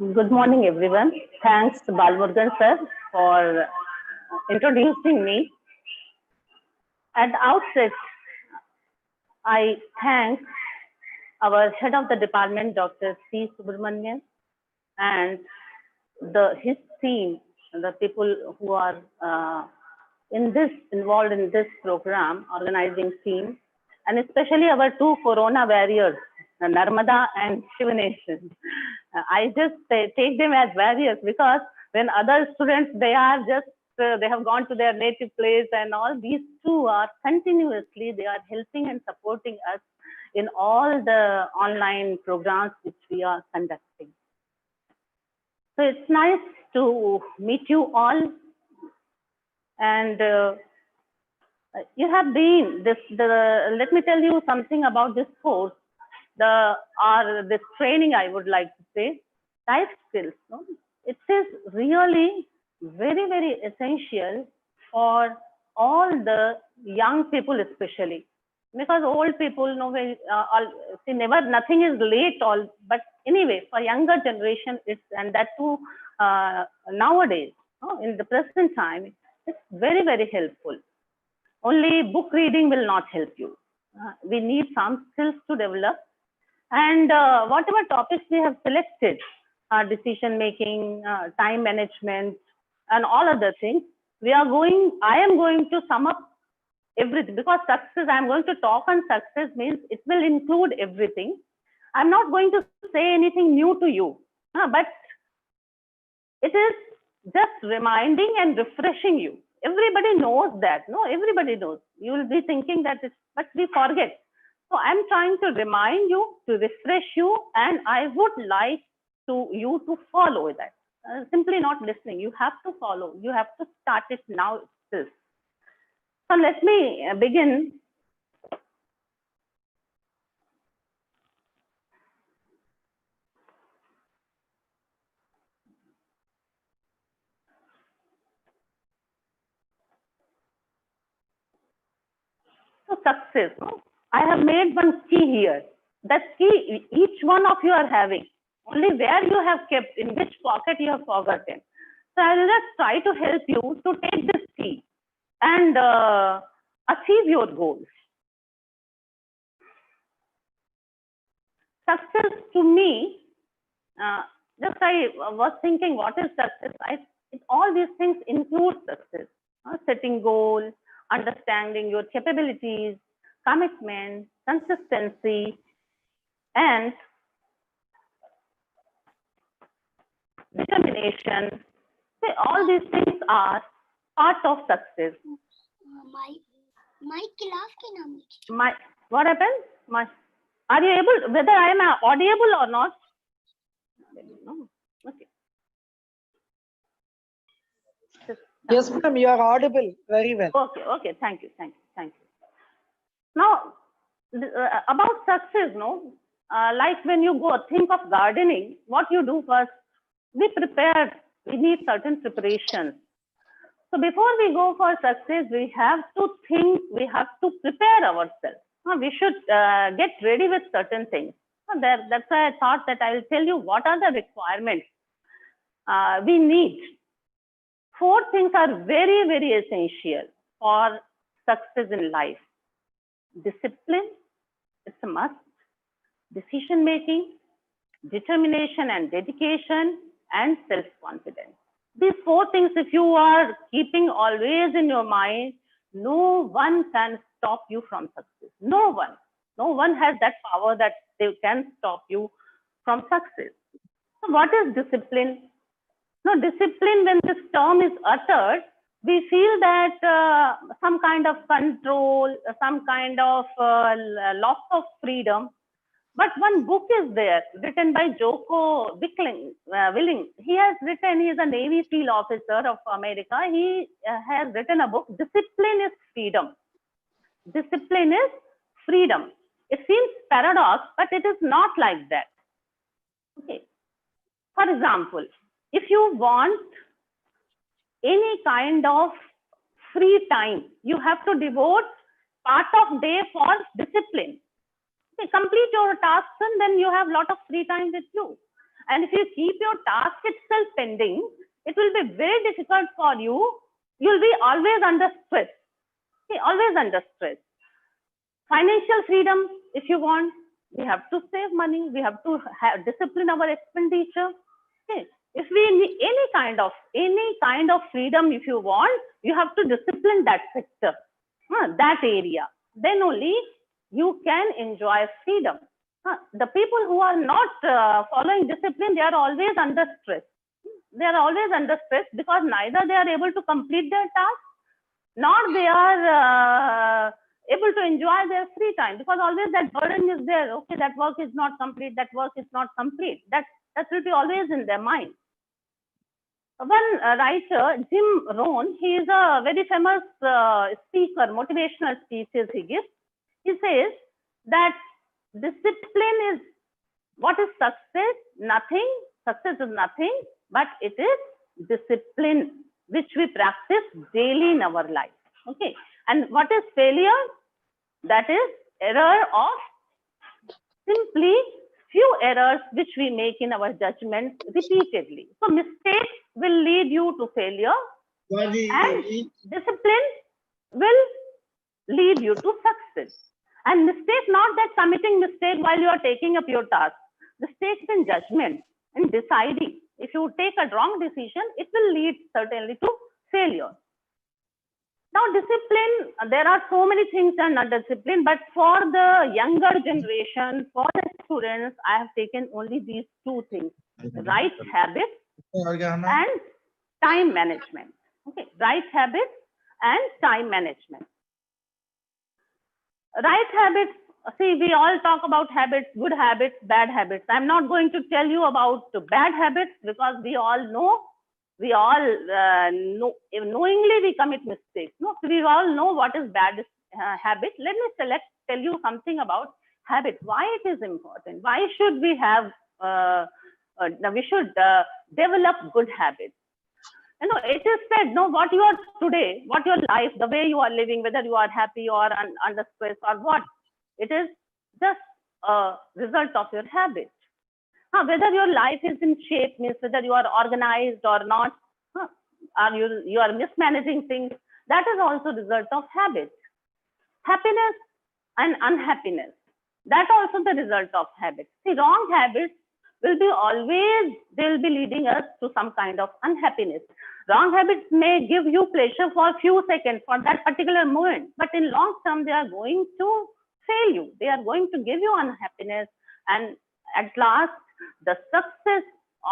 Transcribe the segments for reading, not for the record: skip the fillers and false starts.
Good morning, everyone. Thanks, Balmurugan sir, for introducing me. At the outset, I thank our head of the department, Dr. C. Subramanian, and his team, the people who are involved in this program, organizing team, and especially our two Corona warriors, Narmada and Shivanation. I just take them as warriors because when other students, they have gone to their native place and all, these two are continuously, they are helping and supporting us in all the online programs which we are conducting. So it's nice to meet you all. And you have been let me tell you something about this course, this training, I would like to say, life skills. No? It is really very, very essential for all the young people, especially because old people know nothing is late. But anyway, for younger generation, and that too nowadays, in the present time, it's very, very helpful. Only book reading will not help you. We need some skills to develop. And whatever topics we have selected, decision making, time management, and all other things, I am going to sum up everything, because success, I'm going to talk on success means it will include everything. I'm not going to say anything new to you, but it is just reminding and refreshing you. Everybody knows that. No, everybody knows. You will be thinking that but we forget. So I'm trying to remind you, to refresh you, and I would like you to follow that. Simply not listening. You have to follow. You have to start it now itself. So let me begin. So success. No? I have made one key here. That key, each one of you are having. Only where you have kept, in which pocket you have forgotten. So I will just try to help you to take this key and achieve your goals. Success to me, just I was thinking, what is success? All these things include success. Setting goals, understanding your capabilities, commitment, consistency, and determination. See, all these things are part of success. What happened? Are you able, whether I am audible or not? No. Okay. Yes, ma'am, you are audible very well. Okay. Thank you. Now, about success, no, like when you go think of gardening, what you do first, we need certain preparations. So before we go for success, we have to prepare ourselves. We should get ready with certain things. That's why I thought that I will tell you what are the requirements we need. 4 things are very, very essential for success in life. Discipline, it's a must. Decision making, determination and dedication, and self-confidence. These 4 things, if you are keeping always in your mind, no one can stop you from success. No one has that power that they can stop you from success. So what is discipline? No, discipline, when this term is uttered, we feel that some kind of control, some kind of loss of freedom. But one book is there, written by Jocko Willink. He is a Navy SEAL officer of America. He has written a book, Discipline is Freedom. Discipline is freedom. It seems paradox, but it is not like that. Okay. For example, if you want any kind of free time, you have to devote part of day for discipline. Complete your tasks and then you have a lot of free time with you. And if you keep your task itself pending, it will be very difficult for you. You'll be always under stress. Okay, always under stress. Financial freedom, if you want, we have to save money. We have to discipline our expenditure. Okay. If we need any kind of freedom, if you want, you have to discipline that sector, that area. Then only you can enjoy freedom. The people who are not following discipline, they are always under stress. They are always under stress because neither they are able to complete their task, nor they are able to enjoy their free time, because always that burden is there. Okay, that work is not complete, that work is not complete. That will be always in their mind. One writer, Jim Rohn, he is a very famous speaker, motivational speeches he gives. He says that discipline is, what is success? Nothing. Success is nothing, but it is discipline, which we practice daily in our life. Okay. And what is failure? That is error of simply few errors which we make in our judgment repeatedly. So mistakes will lead you to failure, and discipline will lead you to success. And mistake, not that committing mistake while you are taking up your task. Mistakes in judgment and deciding. If you take a wrong decision, it will lead certainly to failure. Now, discipline, there are so many things under discipline, but for the younger generation, for the students, I have taken only these two things: right habits and time management. Okay, right habits and time management. Right habits, see, we all talk about habits, good habits, bad habits. I'm not going to tell you about the bad habits, because we all know, knowingly we commit mistakes. No, so we all know what is bad habit. Let me tell you something about habits. Why it is important? Why should we have? We should develop good habits. You know, it is said, no, what you are today, what your life, the way you are living, whether you are happy or under stress or what, it is just a result of your habits. Whether your life is in shape, means whether you are organized or not, or you are mismanaging things, that is also the result of habits. Happiness and unhappiness, that also the result of habits. See, wrong habits will be always, they will be leading us to some kind of unhappiness. Wrong habits may give you pleasure for a few seconds for that particular moment, but in long term, they are going to fail you. They are going to give you unhappiness, and at last, the success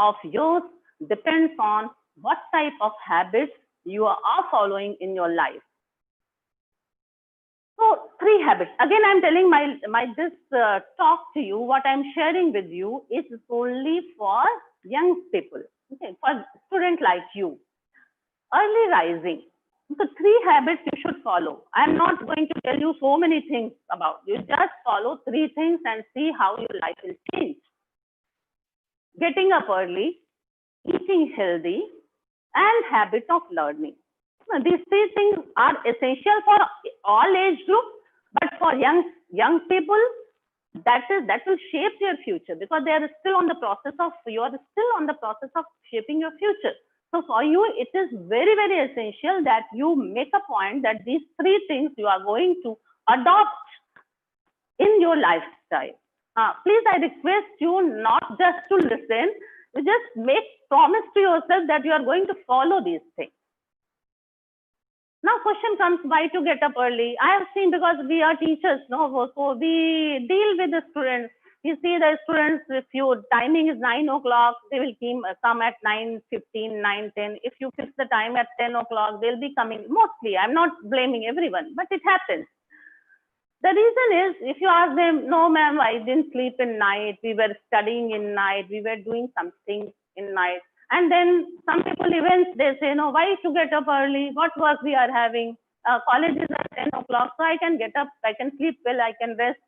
of yours depends on what type of habits you are following in your life. So 3 habits. Again, I'm telling this talk to you, what I'm sharing with you is only for young people, okay, for students like you. Early rising. So 3 habits you should follow. I'm not going to tell you so many things about. You just follow 3 things and see how your life will change. Getting up early, eating healthy, and habit of learning. Now, these 3 things are essential for all age groups, but for young people, that will shape their future, because they are still on the process of, you are still on the process of shaping your future. So for you, it is very, very essential that you make a point that these 3 things you are going to adopt in your lifestyle. Please, I request you not just to listen, you just make promise to yourself that you are going to follow these things. Now, question comes, why to get up early? I have seen, because we are teachers, no, so we deal with the students. You see the students, if your timing is 9 o'clock, they will come at 9:15, 9:10. If you fix the time at 10 o'clock, they'll be coming. Mostly, I'm not blaming everyone, but it happens. The reason is, if you ask them, no, ma'am, I didn't sleep in night. We were studying in night. We were doing something in night. And then some people even, they say, no, why to get up early? What work we are having? College is at 10 o'clock, so I can get up, I can sleep well, I can rest.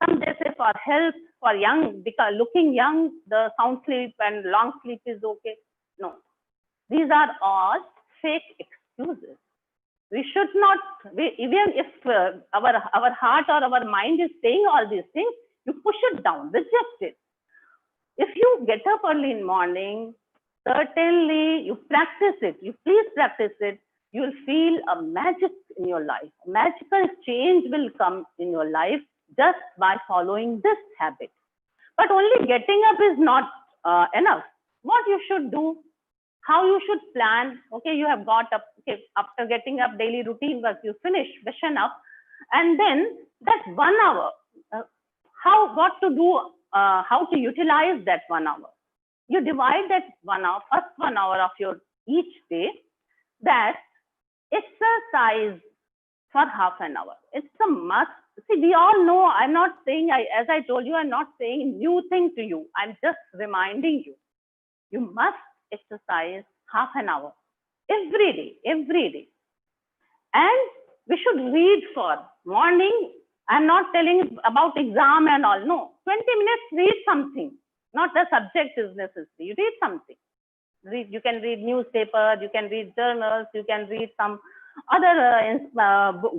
Some they say for health, for young, because looking young, the sound sleep and long sleep is okay. No, these are all fake excuses. We should not, even if our heart or our mind is saying all these things, you push it down, reject it. if you get up early in morning, certainly you practice it. You please practice it. You will feel a magic in your life. A magical change will come in your life just by following this habit. But only getting up is not enough. What you should do, how you should plan. Okay, you have got up. Okay, after getting up, daily routine work, you finish, freshen up, and then that 1 hour. What to do? How to utilize that 1 hour? You divide that 1 hour, first 1 hour of your each day, that exercise for half an hour. It's a must. See, we all know, I'm not saying, as I told you, I'm not saying new thing to you. I'm just reminding you. You must exercise half an hour every day, every day. And we should read for morning. I'm not telling about exam and all. No, 20 minutes, read something. Not the subject is necessary. You read something. You can read newspaper, you can read journals, you can read some other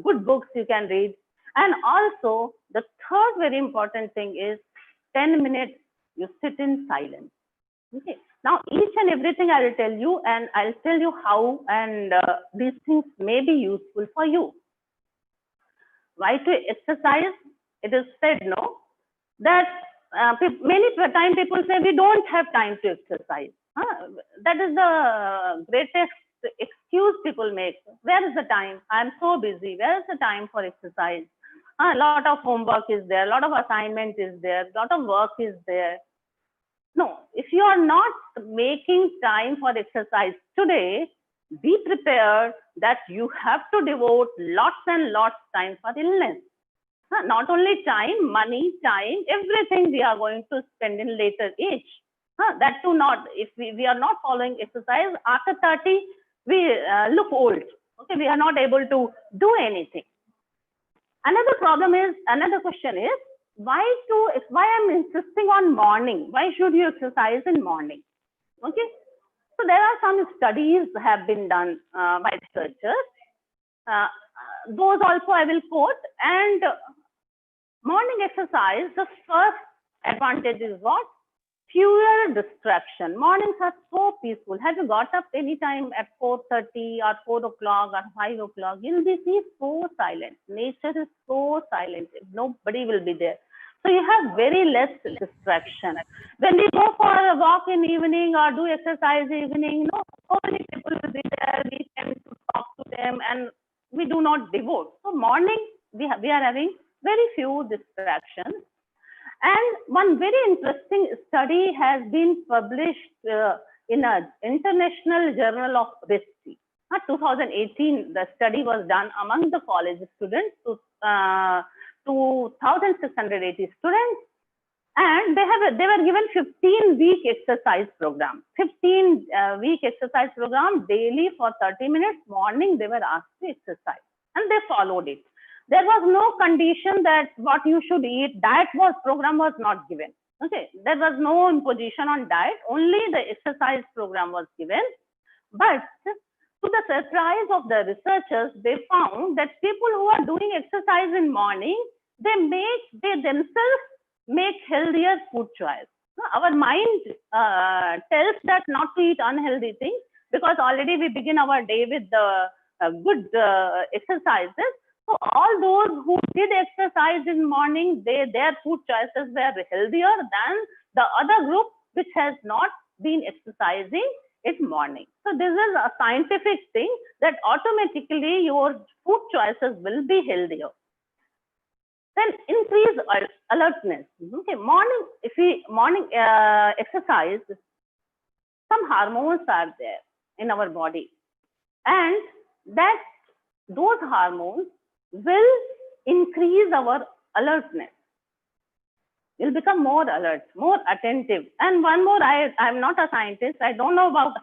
good books you can read. And also, the third very important thing is 10 minutes you sit in silence. Okay. Now, each and everything I will tell you, and I'll tell you how, and these things may be useful for you. Why to exercise? It is said, no, that many times people say we don't have time to exercise. That is the greatest excuse people make. Where is the time? I'm so busy. Where is the time for exercise? A lot of homework is there, a lot of assignment is there, a lot of work is there. No, if you are not making time for exercise today, be prepared that you have to devote lots and lots time for illness. Not only time, money, time, everything we are going to spend in later age. That too not, if we are not following exercise, after 30, we look old. Okay, we are not able to do anything. Another question is, why I'm insisting on morning? Why should you exercise in morning? Okay, so there are some studies have been done by researchers. Those also I will quote. And morning exercise, the first advantage is what? Fewer distraction. Mornings are so peaceful. Have you got up anytime at 4:30 or 4 o'clock or 5 o'clock? You'll be so silent. Nature is so silent. Nobody will be there. So you have very less distraction. When we go for a walk in evening or do exercise evening, so many people will be there. We can talk to them and we do not devote. So morning, we are having very few distractions. And one very interesting study has been published in an international journal of RISD. 2018, the study was done among the college students, 2,680 students, and they were given 15-week exercise program. 15-week exercise program daily for 30 minutes. Morning, they were asked to exercise, and they followed it. There was no condition that what you should eat. Program was not given. Okay, there was no imposition on diet. Only the exercise program was given. But to the surprise of the researchers, they found that people who are doing exercise in morning, they themselves make healthier food choice. Our mind tells that not to eat unhealthy things, because already we begin our day with the good exercises. So all those who did exercise in morning, their food choices were healthier than the other group which has not been exercising in morning. So this is a scientific thing that automatically your food choices will be healthier. Then increase alertness. Okay, morning exercise, some hormones are there in our body, and those hormones will increase our alertness. You'll become more alert, more attentive. And one more, I'm not a scientist. I don't know about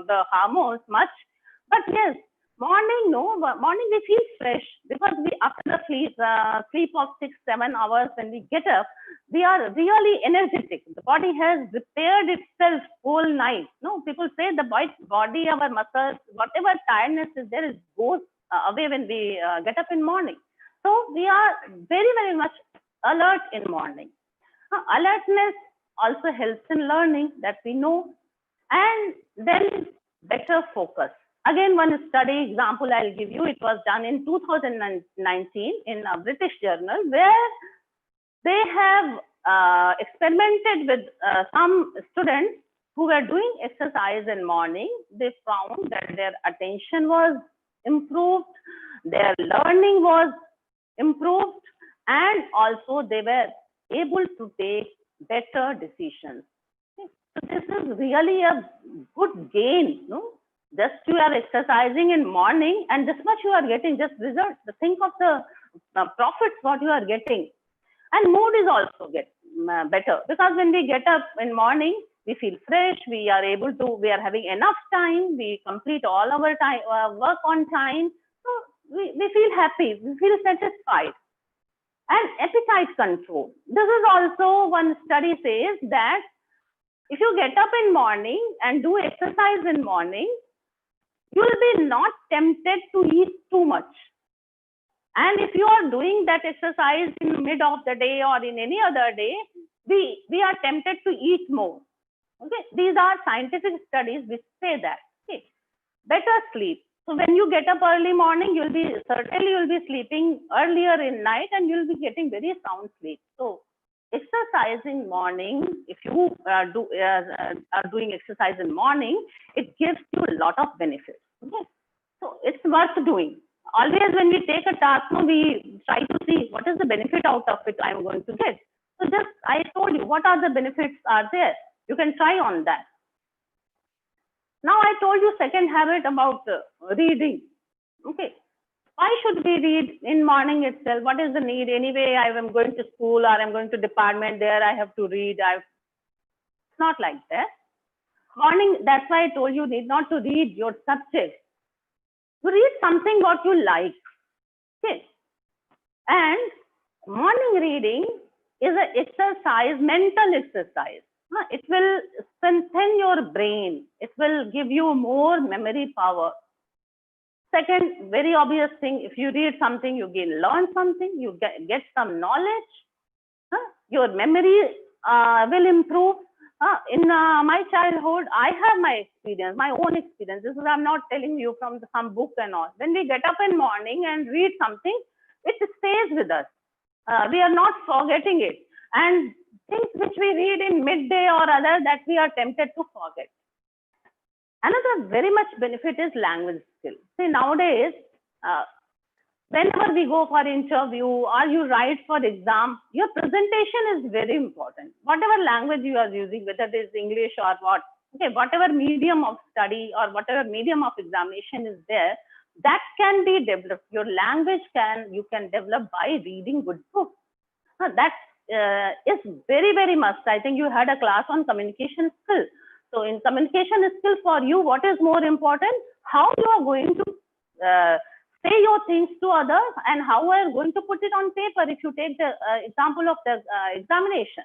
the hormones much, but yes, morning we feel fresh, because after the sleep of 6-7 hours, when we get up, we are really energetic. The body has repaired itself whole night. People say the body, our muscles, whatever tiredness is there, goes away when we get up in morning. So we are very, very much alert in morning. Alertness also helps in learning, that we know. And then better focus. Again, one study example I'll give you. It was done in 2019 in a British journal, where they have experimented with some students who were doing exercise in morning. They found that their attention was improved, their learning was improved, and also they were able to take better decisions. So this is really a good gain, no? Just you are exercising in morning and this much you are getting just results. Think of the profits what you are getting. And mood is also get better, because when we get up in morning, we feel fresh, we are able to, we are having enough time, we complete all our time, work on time. So we feel happy, we feel satisfied. And appetite control. This is also, one study says that if you get up in morning and do exercise in morning, you will be not tempted to eat too much. And if you are doing that exercise in the mid of the day or in any other day, we are tempted to eat more. Okay, these are scientific studies which say that. Okay, better sleep. So when you get up early morning, you'll be sleeping earlier in night and you'll be getting very sound sleep. So exercising morning, if you are doing exercise in morning, it gives you a lot of benefits. Okay, so it's worth doing. Always when we take a task, we try to see what is the benefit out of it I'm going to get. So just I told you what are the benefits are there. You can try on that. Now I told you second habit about reading. Okay, why should we read in morning itself? What is the need? Anyway, I am going to school or I'm going to department, there I have to read. It's not like that. Morning, that's why I told you need not to read your subject. To read something what you like. Okay. And morning reading is an exercise, mental exercise. It will strengthen your brain. It will give you more memory power. Second, very obvious thing, if you read something, you learn something, you get some knowledge. Your memory will improve. In my childhood, I have my experience, my own experience. This is, I'm not telling you from some book and all. When we get up in morning and read something, it stays with us. We are not forgetting it. And things which we read in midday or other, that we are tempted to forget. Another very much benefit is language skill. See, nowadays, whenever we go for interview or you write for exam, your presentation is very important. Whatever language you are using, whether it is English or what, okay, whatever medium of study or whatever medium of examination is there, that can be developed. Your language you can develop by reading good books. That is very, very must. I think you had a class on communication skill. So in communication skill for you, what is more important? How you are going to say your things to others and how you are going to put it on paper if you take the example of the examination.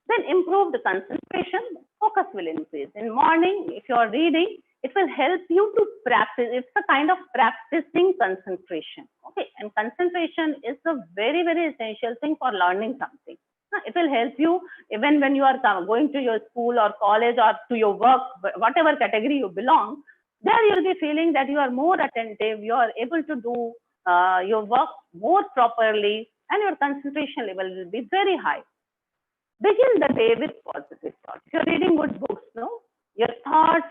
Then improve the concentration, focus will increase. In morning, if you are reading, it will help you to practice. It's a kind of practicing concentration. Okay, and concentration is a very, very essential thing for learning something. It will help you even when you are going to your school or college or to your work, whatever category you belong. There you'll be feeling that you are more attentive, you are able to do your work more properly, and your concentration level will be very high. Begin the day with positive thoughts. If you're reading good books, your thoughts,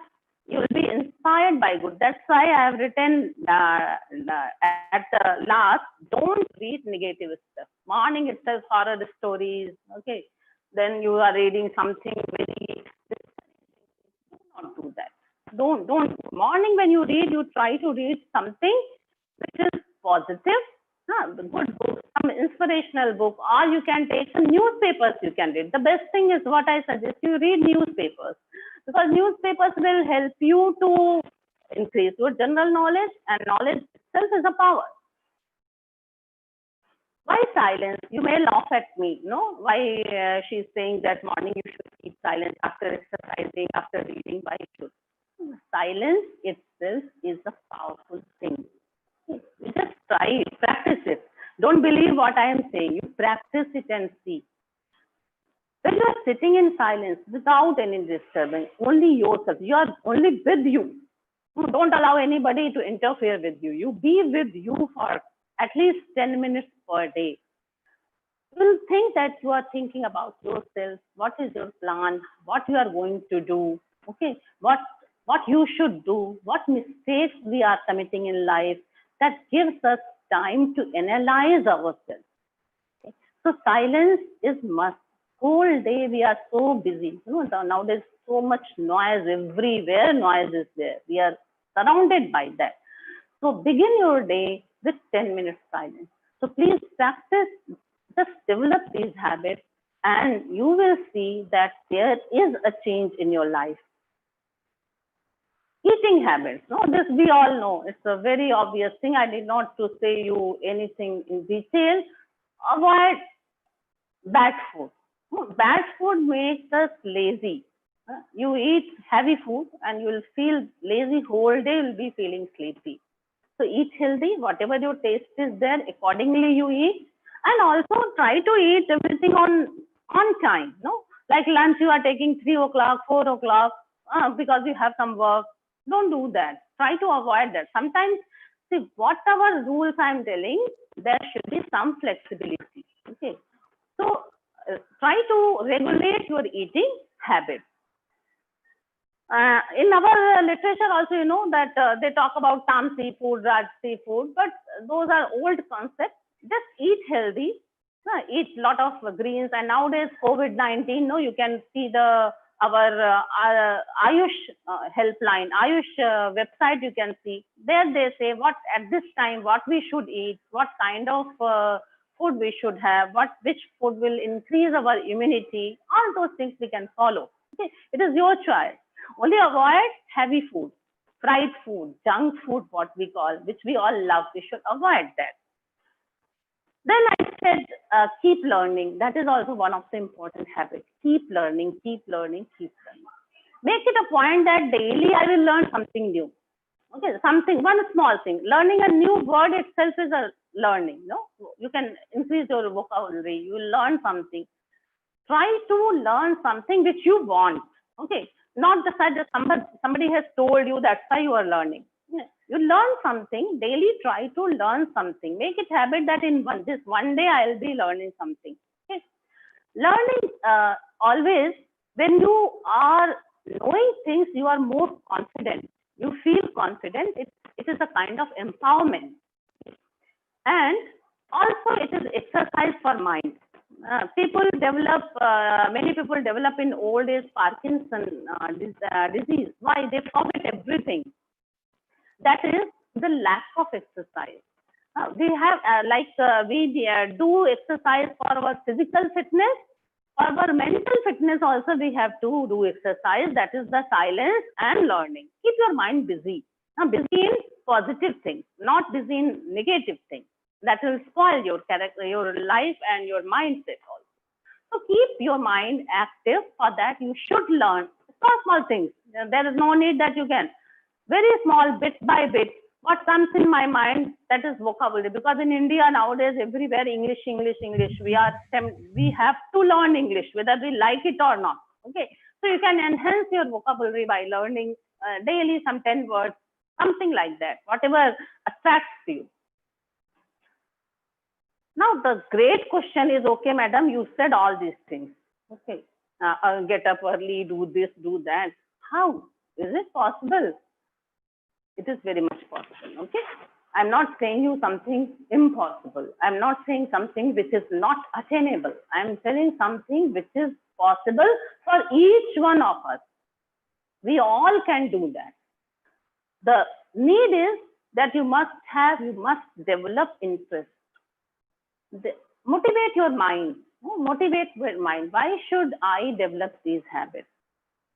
you will be inspired by good. That's why I have written at the last, don't read negative stuff. Morning itself, horror stories, okay. Then you are reading something very, do not do that. Don't. Morning when you read, you try to read something which is positive, the good book, some inspirational book, or you can take some newspapers you can read. The best thing is what I suggest, you read newspapers, because newspapers will help you to increase your general knowledge, and knowledge itself is a power. Why silence? You may laugh at me, no? Why she's saying that morning you should keep silence after exercising, after reading, why you should? Silence itself is a powerful thing. You just try it, practice it. Don't believe what I am saying. You practice it and see. When you are sitting in silence without any disturbance, only yourself, you are only with you. Don't allow anybody to interfere with you. You be with you for at least 10 minutes per day. You will think that you are thinking about yourself, what is your plan, what you are going to do, okay, what you should do, what mistakes we are committing in life. That gives us time to analyze ourselves. Okay? So silence is must. Whole day we are so busy. Nowadays so much noise everywhere. Noise is there. We are surrounded by that. So begin your day with 10 minutes silence. So please practice, just develop these habits, and you will see that there is a change in your life. Eating habits, no, this we all know. It's a very obvious thing. I did not to say you anything in detail. Avoid bad food. Bad food makes us lazy. You eat heavy food and you will feel lazy whole day. You'll be feeling sleepy. So eat healthy. Whatever your taste is there, accordingly you eat. And also try to eat everything on time. No, like lunch you are taking 3 o'clock, 4 o'clock because you have some work. Don't do that. Try to avoid that. Sometimes, see, whatever rules I'm telling, there should be some flexibility. Okay. So try to regulate your eating habits. In our literature also, you know that they talk about Tamsi food, Rajsi food, but those are old concepts. Just eat healthy, eat lot of greens. And nowadays COVID-19, no, you can see our Ayush helpline, Ayush website. You can see there they say what at this time what we should eat, what kind of food we should have, which food will increase our immunity. All those things we can follow. Okay, it is your choice. Only avoid heavy food, fried food, junk food, what we call, which we all love. We should avoid that. Then I said, keep learning. That is also one of the important habits. Keep learning, keep learning, keep learning. Make it a point that daily I will learn something new. Okay, one small thing. Learning a new word itself is a learning. No, you can increase your vocabulary. You will learn something. Try to learn something which you want. Okay, not the fact that somebody has told you that's why you are learning. You learn something daily. Try to learn something. Make it habit that in one day I'll be learning something. Okay? Learning always, when you are knowing things, you are more confident. You feel confident. It is a kind of empowerment, and also it is exercise for mind. Many people develop in old age Parkinson disease. Why? They forget everything. That is the lack of exercise. We have we do exercise for our physical fitness. For our mental fitness also we have to do exercise. That is the silence and learning. Keep your mind busy. Busy in positive things, not busy in negative things. That will spoil your character, your life, and your mindset also. So keep your mind active. For that, you should learn small things. There is no need that you can very small, bit by bit. What comes in my mind, that is vocabulary. Because in India nowadays, everywhere English. We have to learn English, whether we like it or not. Okay, so you can enhance your vocabulary by learning daily some 10 words, something like that. Whatever attracts you. Now, the great question is, okay, madam, you said all these things. Okay, get up early, do this, do that. How? Is it possible? It is very much possible. Okay, I'm not saying you something impossible. I'm not saying something which is not attainable. I'm telling something which is possible for each one of us. We all can do that. The need is that you must develop interest. Motivate your mind. Motivate your mind. Why should I develop these habits?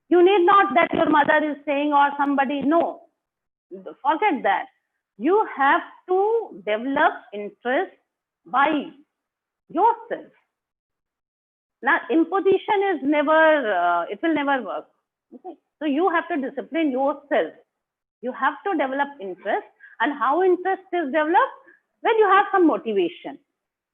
You need not that your mother is saying or somebody. No, forget that. You have to develop interest by yourself. Now, imposition is never, it will never work. Okay? So you have to discipline yourself. You have to develop interest. And how interest is developed? When you have some motivation.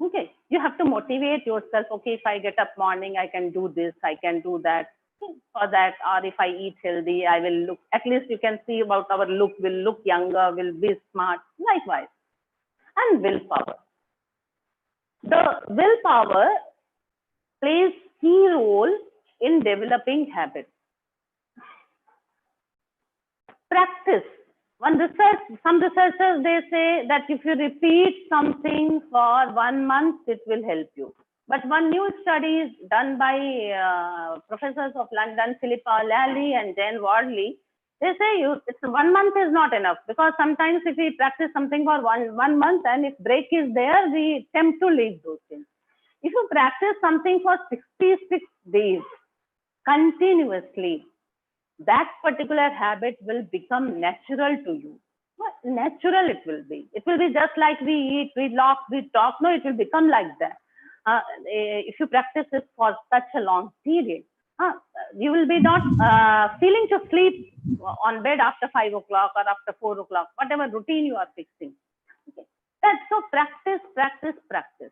Okay, you have to motivate yourself. Okay, if I get up morning, I can do this, I can do that. For that, or if I eat healthy, I will look. At least you can see about our look. Will look younger. Will be smart. Likewise, and willpower. The willpower plays key role in developing habits. Practice. Some researchers, they say that if you repeat something for 1 month, it will help you. But one new study is done by professors of London, Philippa Lally and Jen Wardley. They say it's 1 month is not enough, because sometimes if we practice something for one month and if break is there, we tend to leave those things. If you practice something for 66 days continuously, that particular habit will become natural to you. Natural it will be. It will be just like we eat, we laugh, we talk. No, it will become like that. If you practice it for such a long period, you will be not feeling to sleep on bed after 5 o'clock or after 4 o'clock, whatever routine you are fixing. Okay. That's so practice, practice, practice.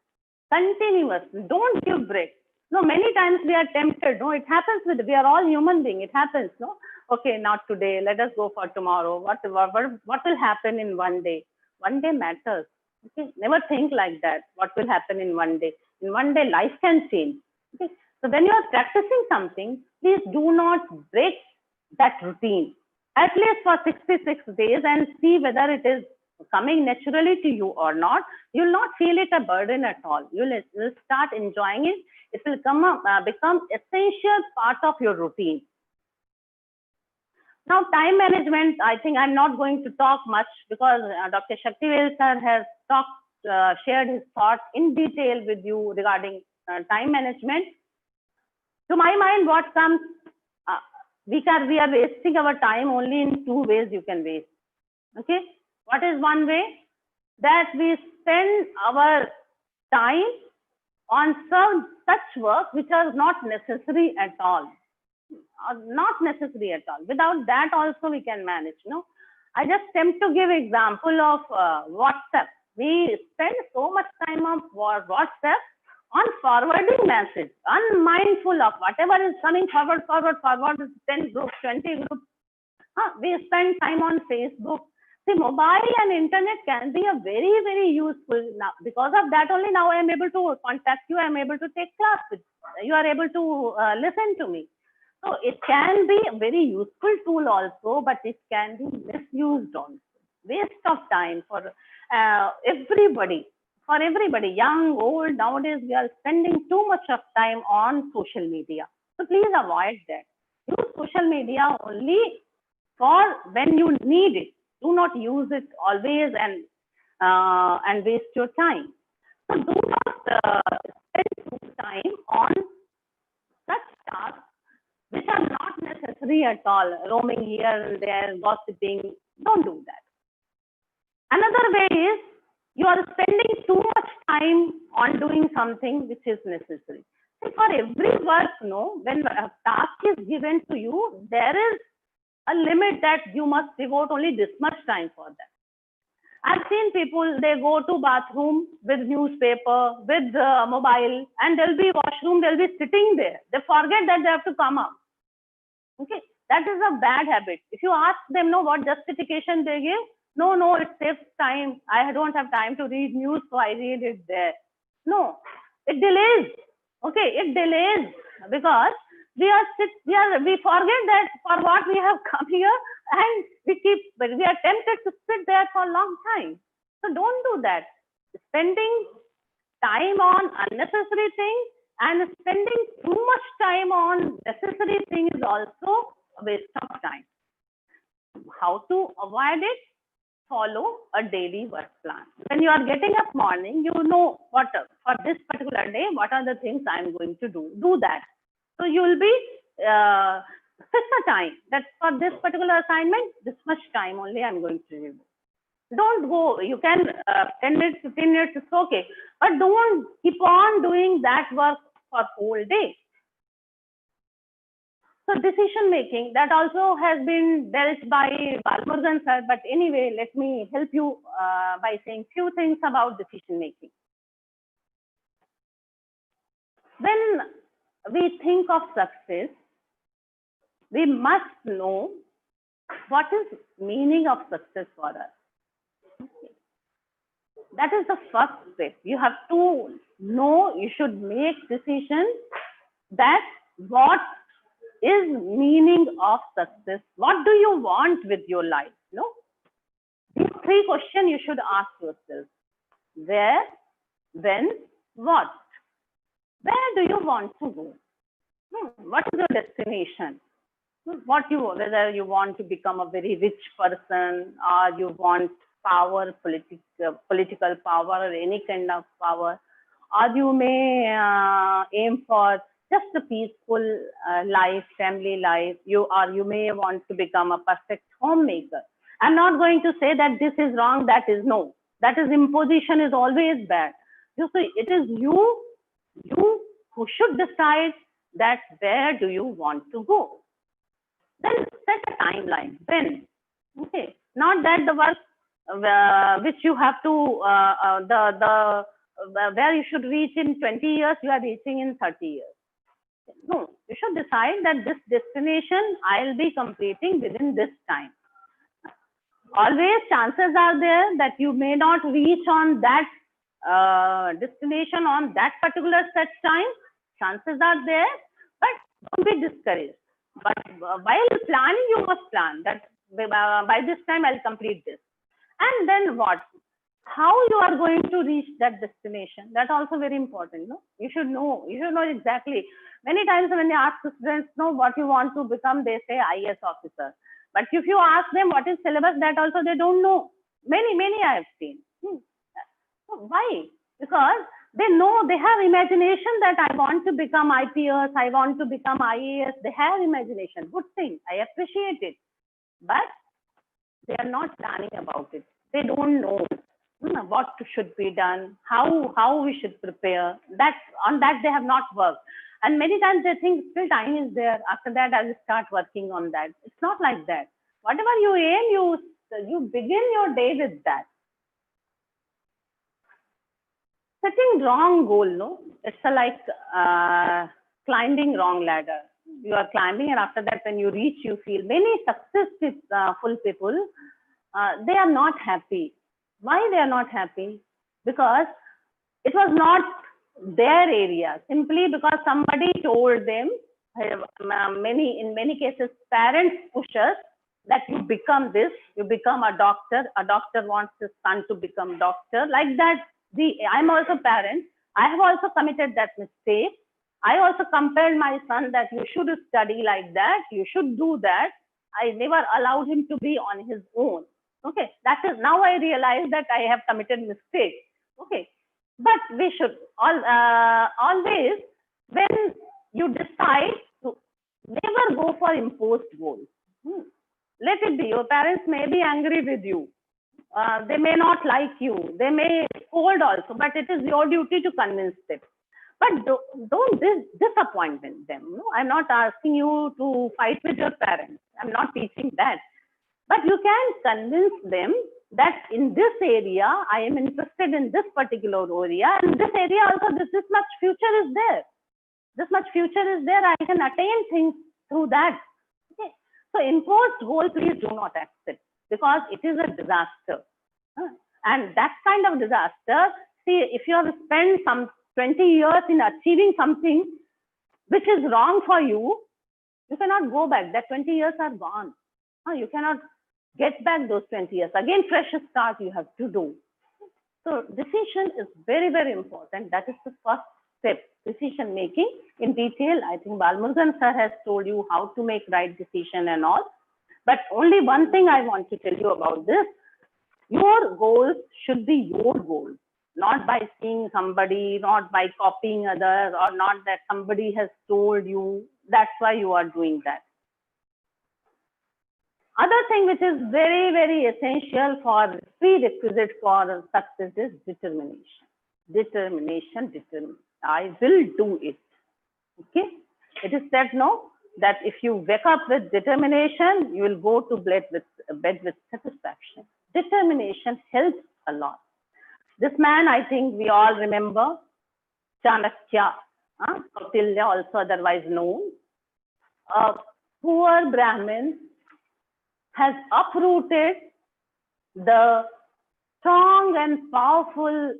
Continuous. Don't give break. No, many times we are tempted. No, it happens we are all human beings. It happens. No, okay, not today. Let us go for tomorrow. What will happen in one day? One day matters. Okay, never think like that. What will happen in one day? In one day, life can change. Okay, so when you are practicing something, please do not break that routine. At least for 66 days, and see whether it is coming naturally to you or not. You'll not feel it a burden at all. You'll start enjoying it. It will become essential part of your routine. Now, time management, I think I'm not going to talk much, because Dr. Shaktivel sir has shared his thoughts in detail with you regarding time management. To my mind, what comes, we are wasting our time only in two ways you can waste. Okay. What is one way? That we spend our time on such work which are not necessary at all. Not necessary at all. Without that also we can manage. No, I just attempt to give example of WhatsApp. We spend so much time on WhatsApp on forwarding message, unmindful of whatever is coming forward, 10 groups, 20 groups. We spend time on Facebook. See, mobile and internet can be a very, very useful. Now, because of that only now I am able to contact you, I am able to take classes. You are able to listen to me. So it can be a very useful tool also, but it can be misused also. Waste of time for everybody. For everybody, young, old, nowadays we are spending too much of time on social media. So please avoid that. Use social media only for when you need it. Do not use it always and waste your time. So do not spend time on such tasks which are not necessary at all. Roaming here and there, gossiping. Don't do that. Another way is you are spending too much time on doing something which is necessary. So for every work, when a task is given to you, there is a limit that you must devote only this much time for that. I've seen people, they go to bathroom with newspaper, with mobile, and there'll be washroom, they'll be sitting there. They forget that they have to come up. Okay, that is a bad habit. If you ask them, what justification they give, no, it saves time. I don't have time to read news, so I read it there. No, it delays. Okay, it delays because we forget that for what we have come here, and we are tempted to sit there for a long time. So don't do that. Spending time on unnecessary things and spending too much time on necessary things is also a waste of time. How to avoid it? Follow a daily work plan. When you are getting up morning, you know what for this particular day, what are the things I'm going to do. Do that. So you will be fix a time that for this particular assignment, this much time only I'm going to do. Don't go. You can 10 minutes, 15 minutes, it's okay. But don't keep on doing that work for whole day. So decision making, that also has been dealt by Balmurugan sir. But anyway, let me help you by saying few things about decision making. when we think of success, we must know what is meaning of success for us. That is the first step. You have to know, you should make decision that what is meaning of success. What do you want with your life? No? These three questions you should ask yourself. Where, when, what? Where do you want to go? What is your destination? Whether you want to become a very rich person, or you want power, political power, or any kind of power, or you may aim for just a peaceful life, family life. You may want to become a perfect homemaker. I'm not going to say that this is wrong, that is no. That is imposition is always bad. You see, it is you who should decide that where do you want to go. Then set a timeline. When? Okay. Not that the work which you have to, where you should reach in 20 years, you are reaching in 30 years. No, you should decide that this destination I'll be completing within this time. Always chances are there that you may not reach on that destination on that particular set time. Chances are there, but don't be discouraged. But while planning, you must plan that by this time I'll complete this. And then what? How you are going to reach that destination? That's also very important. No, you should know. You should know exactly. Many times when you ask students, know what you want to become, they say IAS officer. But if you ask them what is syllabus, that also they don't know. Many I have seen. So why? Because they know, they have imagination that I want to become IPS, I want to become IAS. They have imagination. Good thing. I appreciate it. But they are not planning about it. They don't know what should be done, how we should prepare. On that they have not worked. And many times they think still time is there. After that, I will start working on that. It's not like that. Whatever you aim, you begin your day with that. Setting wrong goal, no? It's like climbing wrong ladder. You are climbing, and after that, when you reach, you feel many successful people, they are not happy. Why they are not happy? Because it was not their area, simply because somebody told them. In many cases, parents push us that you become this, you become a doctor. A doctor wants his son to become doctor. Like that, I'm also parent. I have also committed that mistake. I also compelled my son that you should study like that, you should do that. I never allowed him to be on his own. Okay, that is now I realize that I have committed mistake. Okay, but we should always, when you decide to never go for imposed goals. Let it be. Your parents may be angry with you. They may not like you. They may scold also, but it is your duty to convince them. But don't disappoint them. No? I'm not asking you to fight with your parents. I'm not teaching that. But you can convince them that in this area, I am interested in this particular area, and this area also, this much future is there. This much future is there. I can attain things through that. Okay. So imposed goal, please do not accept, because it is a disaster. And that kind of disaster, see, if you have spent some 20 years in achieving something which is wrong for you, you cannot go back. That 20 years are gone. You cannot get back those 20 years. Again, fresh start you have to do. So decision is very, very important. That is the first step, decision making in detail. I think Balmurugan sir has told you how to make right decision and all. But only one thing I want to tell you about this. Your goals should be your goals, not by seeing somebody, not by copying others, or not that somebody has told you. That's why you are doing that. Other thing which is very, very essential for prerequisite for success is determination. Determination. I will do it. Okay. It is said no, that if you wake up with determination, you will go to bed with satisfaction. Determination helps a lot. This man, I think we all remember, Chanakya. Kautilya, also otherwise known, a poor Brahmin has uprooted the strong and powerful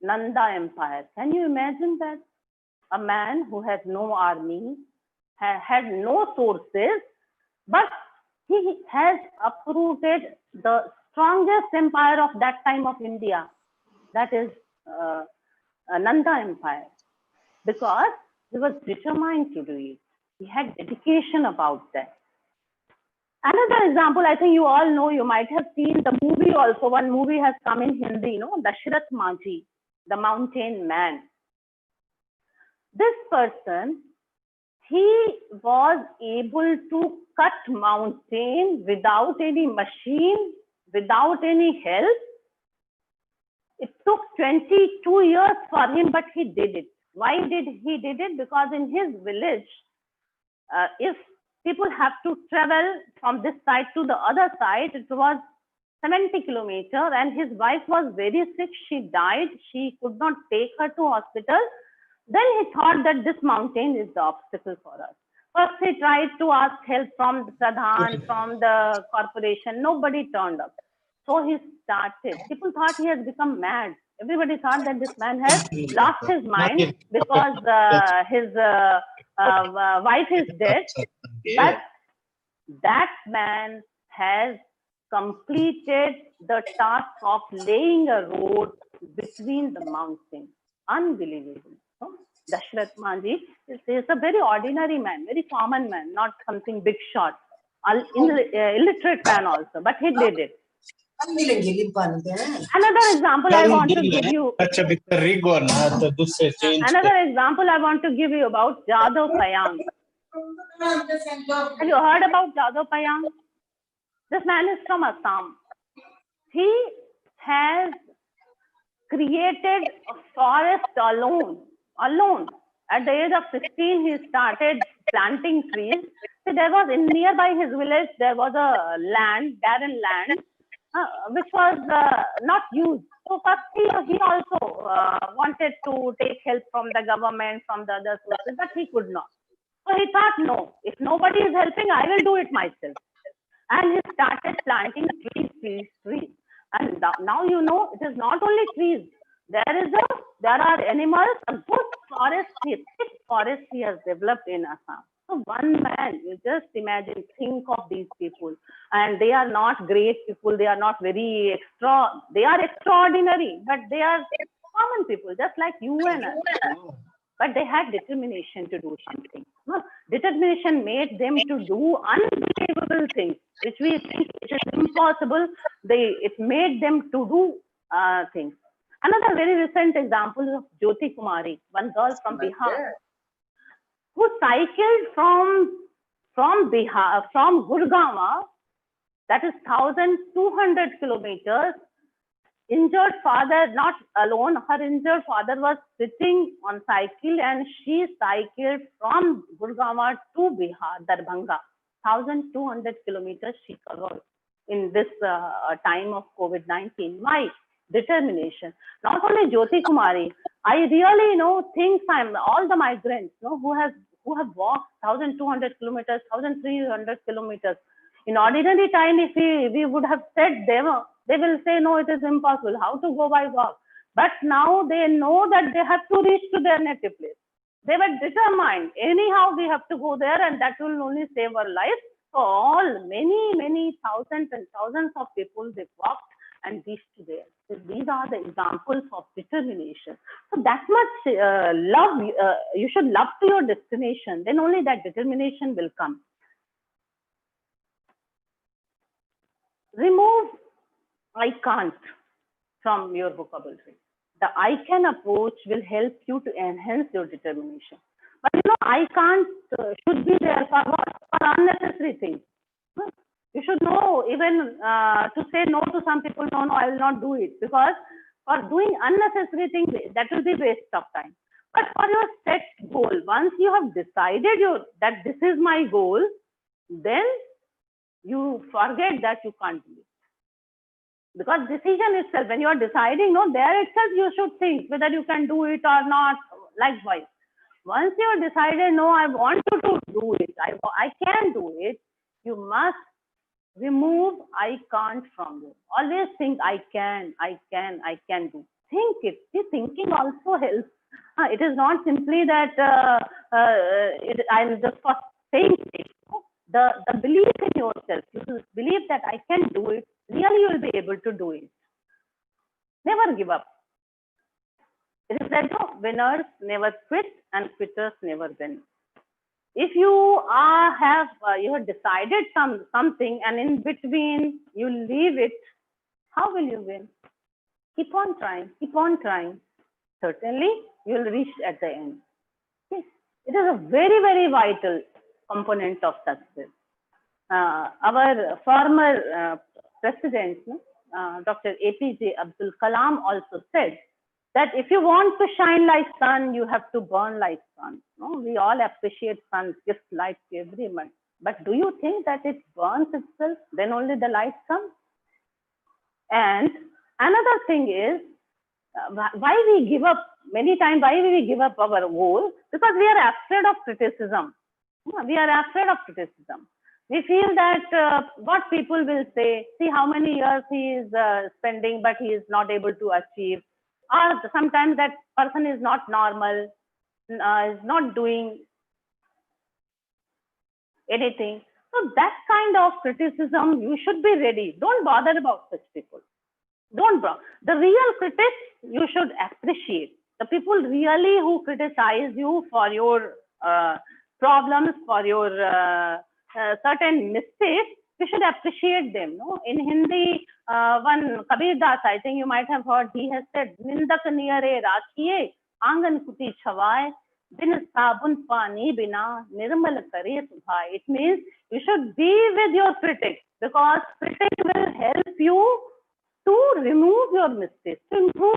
Nanda Empire. Can you imagine that? A man who has no army, had no sources, but he has uprooted the strongest empire of that time of India, that is Nanda Empire, because he was determined to do it. He had dedication about that. Another example, I think you all know, you might have seen the movie also. One movie has come in Hindi, Dashrath Manjhi, the mountain man. This person, he was able to cut mountain without any machine, without any help. It took 22 years for him, but he did it. Why did he did it? Because in his village, if people have to travel from this side to the other side, it was 70 kilometers, and his wife was very sick. She died. She could not take her to hospital. Then he thought that this mountain is the obstacle for us. First, he tried to ask help from the Pradhan, from the corporation. Nobody turned up. So he started. People thought he has become mad. Everybody thought that this man has lost his mind because his wife is dead. But that man has completed the task of laying a road between the mountains. Unbelievable. Dashrath Manjhi is a very ordinary man, very common man, not something big shot, illiterate man also, but he did it. Another example I want to give you. Another example I want to give you about Jadhav Payang. Have you heard about Jadhav Payang? This man is from Assam. He has created a forest alone. At the age of 16, he started planting trees. So there was nearby his village, there was a barren land, which was not used. So first he also wanted to take help from the government, from the other sources, but he could not. So he thought, no, if nobody is helping, I will do it myself. And he started planting trees. And now it is not only trees. There are animals, a good forest he has developed in Assam. So one man, you just imagine, think of these people. And they are not great people. They are not very they are extraordinary, but they are common people, just like you and us. But they had determination to do something. Determination made them to do unbelievable things, which we think it is impossible. It made them to do things. Another very recent example of Jyoti Kumari, one girl from Bihar, who cycled from Gurgaon, that is 1,200 kilometers. Injured father, not alone, her injured father was sitting on cycle, and she cycled from Gurgaon to Bihar, Darbhanga. 1,200 kilometers she covered in this time of COVID-19. Why? Determination. Not only Jyoti Kumari, I really think all the migrants who have walked 1,200 kilometers, 1,300 kilometers. In ordinary time, if we would have said they will say, no, it is impossible. How to go by walk? But now they know that they have to reach to their native place. They were determined. Anyhow, we have to go there, and that will only save our life. So many thousands and thousands of people, they walked and reached to there. So these are the examples of determination. So that much love, you should love to your destination. Then only that determination will come. Remove I can't from your vocabulary. The I can approach will help you to enhance your determination. But I can't should be there for what? For unnecessary things. You should know even to say no to some people. No, I will not do it, because for doing unnecessary things, that will be waste of time. But for your set goal, once you have decided that this is my goal, then you forget that you can't do it. Because decision itself, when you are deciding, there itself you should think whether you can do it or not, likewise. Once you have decided, no, I want you to do it, I can do it, you must remove I can't from you. Always think I can do. Think it. See, thinking also helps. It is not simply that I'm just for saying it. The belief in yourself. You believe that I can do it. Really, you will be able to do it. Never give up. It is that no, winners never quit and quitters never win. If you have decided something and in between you leave it, how will you win? Keep on trying, keep on trying. Certainly you will reach at the end. Yes. It is a very, very vital component of success. Our former president, Dr. APJ Abdul Kalam also said that if you want to shine like sun, you have to burn like sun. No? We all appreciate sun, gives light to everyone. But do you think that it burns itself, then only the light comes? And another thing is, why we give up, many times, why we give up our goal? Because we are afraid of criticism. We are afraid of criticism. We feel that what people will say, see how many years he is spending, but he is not able to achieve. Or sometimes that person is not normal, is not doing anything. So that kind of criticism, you should be ready. Don't bother about such people. Don't bother. The real critics, you should appreciate. The people really who criticize you for your problems, for your certain mistakes, you should appreciate them. No? In Hindi, one Kabir Das, I think you might have heard, he has said, "Nindak niyare rakhiye, angan kuti chhawaye, bin sabun pani bina nirmal kare subhaye." It means you should be with your critic, because critic will help you to remove your mistakes, to improve.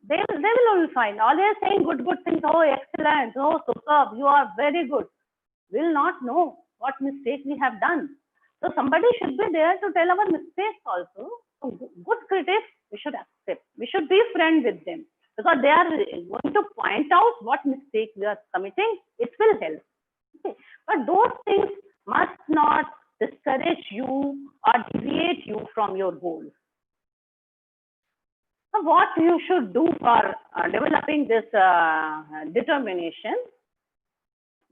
They will only find. Always saying good things, oh, excellent, oh, superb, you are very good. Will not know what mistake we have done. So somebody should be there to tell our mistakes also. So good critics, we should accept. We should be friends with them, because they are going to point out what mistake we are committing. It will help. Okay. But those things must not discourage you or deviate you from your goals. So what you should do for developing this determination?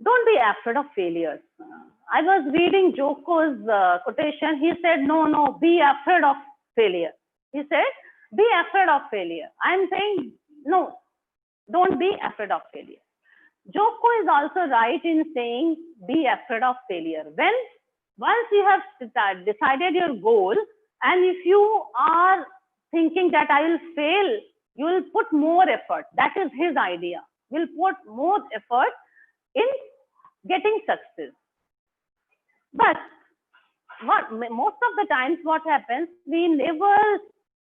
Don't be afraid of failures. I was reading Joko's quotation. He said, no, be afraid of failure. He said, be afraid of failure. I'm saying, no, don't be afraid of failure. Joko is also right in saying, be afraid of failure. When once you have decided your goal, and if you are thinking that I will fail, you will put more effort. That is his idea. Will put more effort in getting success. But most of the times what happens, we never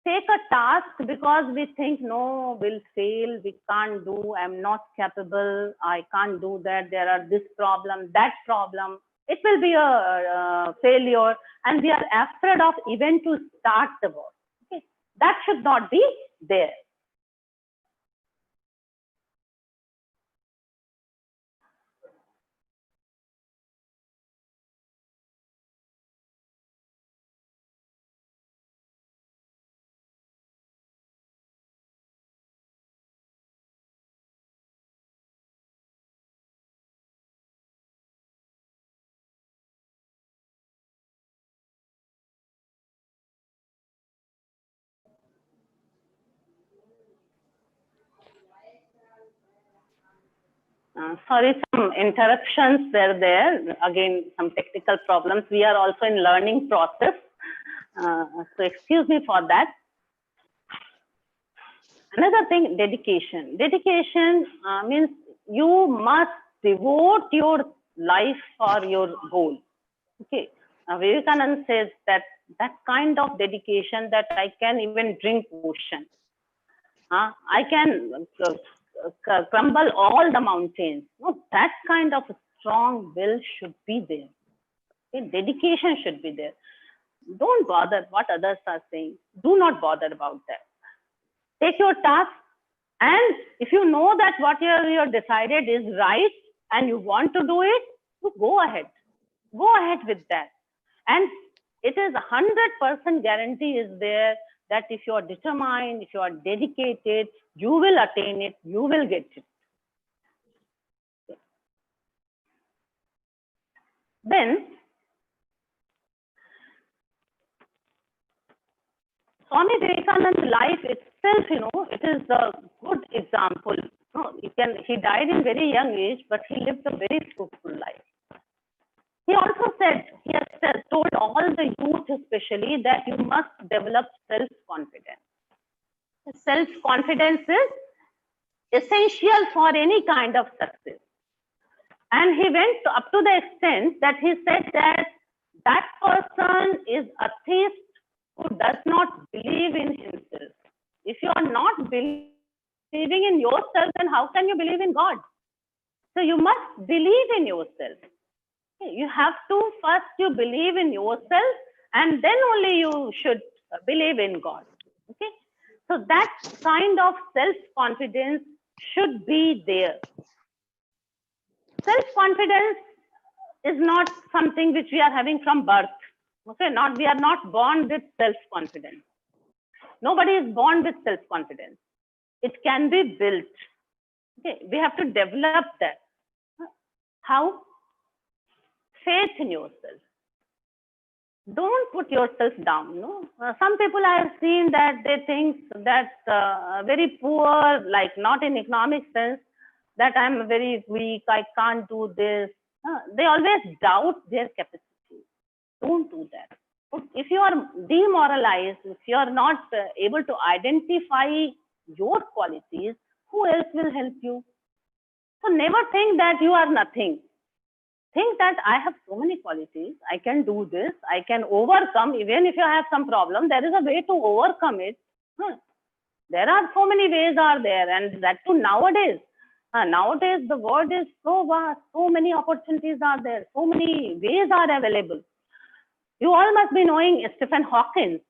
take a task because we think, no, we'll fail, we can't do, I'm not capable, I can't do that, there are this problem, that problem. It will be a failure, and we are afraid of even to start the work. Okay? That should not be there. Sorry, some interruptions were there. Again, some technical problems. We are also in learning process. So excuse me for that. Another thing, dedication. Dedication means you must devote your life for your goal. Okay. Vivekananda says that kind of dedication that I can even drink ocean. I can crumble all the mountains. No, that kind of strong will should be there. Okay? Dedication should be there. Don't bother what others are saying. Do not bother about that. Take your task And if you know that what you're decided is right and you want to do it, you go ahead with that. And it is 100% guarantee is there that if you are determined, if you are dedicated, you will attain it, you will get it. Then Swami Vivekananda's life itself, it is a good example. He died in very young age, but he lived a very fruitful life. He also said, he has told all the youth especially that you must develop self-confidence. Self-confidence is essential for any kind of success. And he went up to the extent that he said that that person is a thief who does not believe in himself. If you are not believing in yourself, then how can you believe in God? So you must believe in yourself. You have to first you believe in yourself, and then only you should believe in God. Okay, so that kind of self-confidence should be there. Self-confidence is not something which we are having from birth. Okay, we are not born with self-confidence. Nobody is born with self-confidence. It can be built. Okay, we have to develop that. How? Faith in yourself. Don't put yourself down. Some people I have seen that they think that very poor, like not in economic sense, that I'm very weak, I can't do this. They always doubt their capacity. Don't do that. If you are demoralized, if you are not able to identify your qualities, who else will help you? So never think that you are nothing. Think that I have so many qualities, I can do this, I can overcome, even if you have some problem, there is a way to overcome it. There are so many ways are there, and that too nowadays. Nowadays, the world is so vast, so many opportunities are there, so many ways are available. You all must be knowing Stephen Hawking,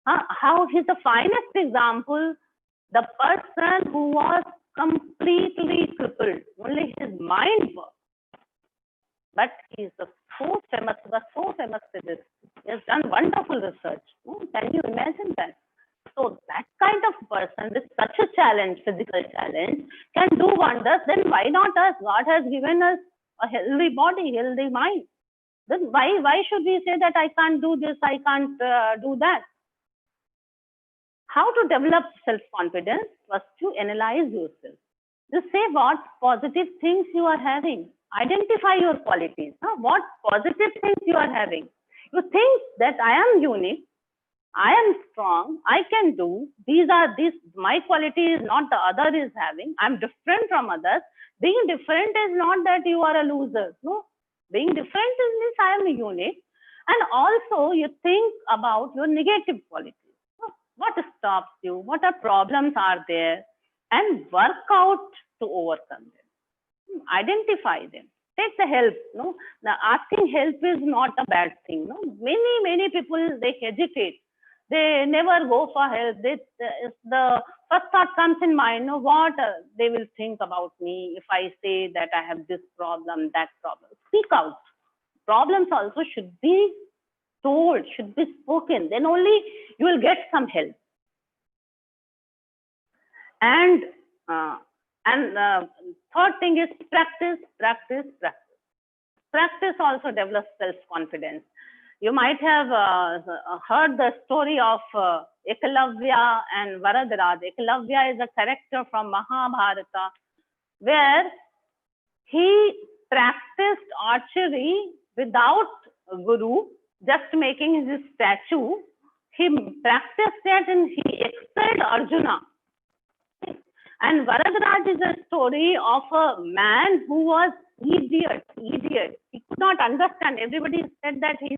how he's the finest example, the person who was completely crippled, only his mind worked. But he is so famous physicist. He has done wonderful research. Can you imagine that? So that kind of person with such a challenge, physical challenge, can do wonders. Then why not us? God has given us a healthy body, healthy mind. Then why should we say that I can't do this, I can't do that? How to develop self-confidence? First, to analyze yourself. Just say what positive things you are having. Identify your qualities. What positive things you are having. You think that I am unique, I am strong, I can do. These, my quality is not the other is having. I'm different from others. Being different is not that you are a loser. No. Being different is I am unique. And also you think about your negative qualities. What stops you? What are problems are there? And work out to overcome them. Identify them. Take the help. Now, asking help is not a bad thing. Many people, they hesitate. They never go for help. The first thought comes in mind, what they will think about me if I say that I have this problem, that problem. Speak out. Problems also should be told, should be spoken. Then only you will get some help. And third thing is practice. Practice also develops self-confidence. You might have heard the story of Ekalavya and Varadaraj. Ekalavya is a character from Mahabharata where he practiced archery without a guru, just making his statue. He practiced it and he excelled Arjuna. And Varadaraj is a story of a man who was idiot. He could not understand. Everybody said that he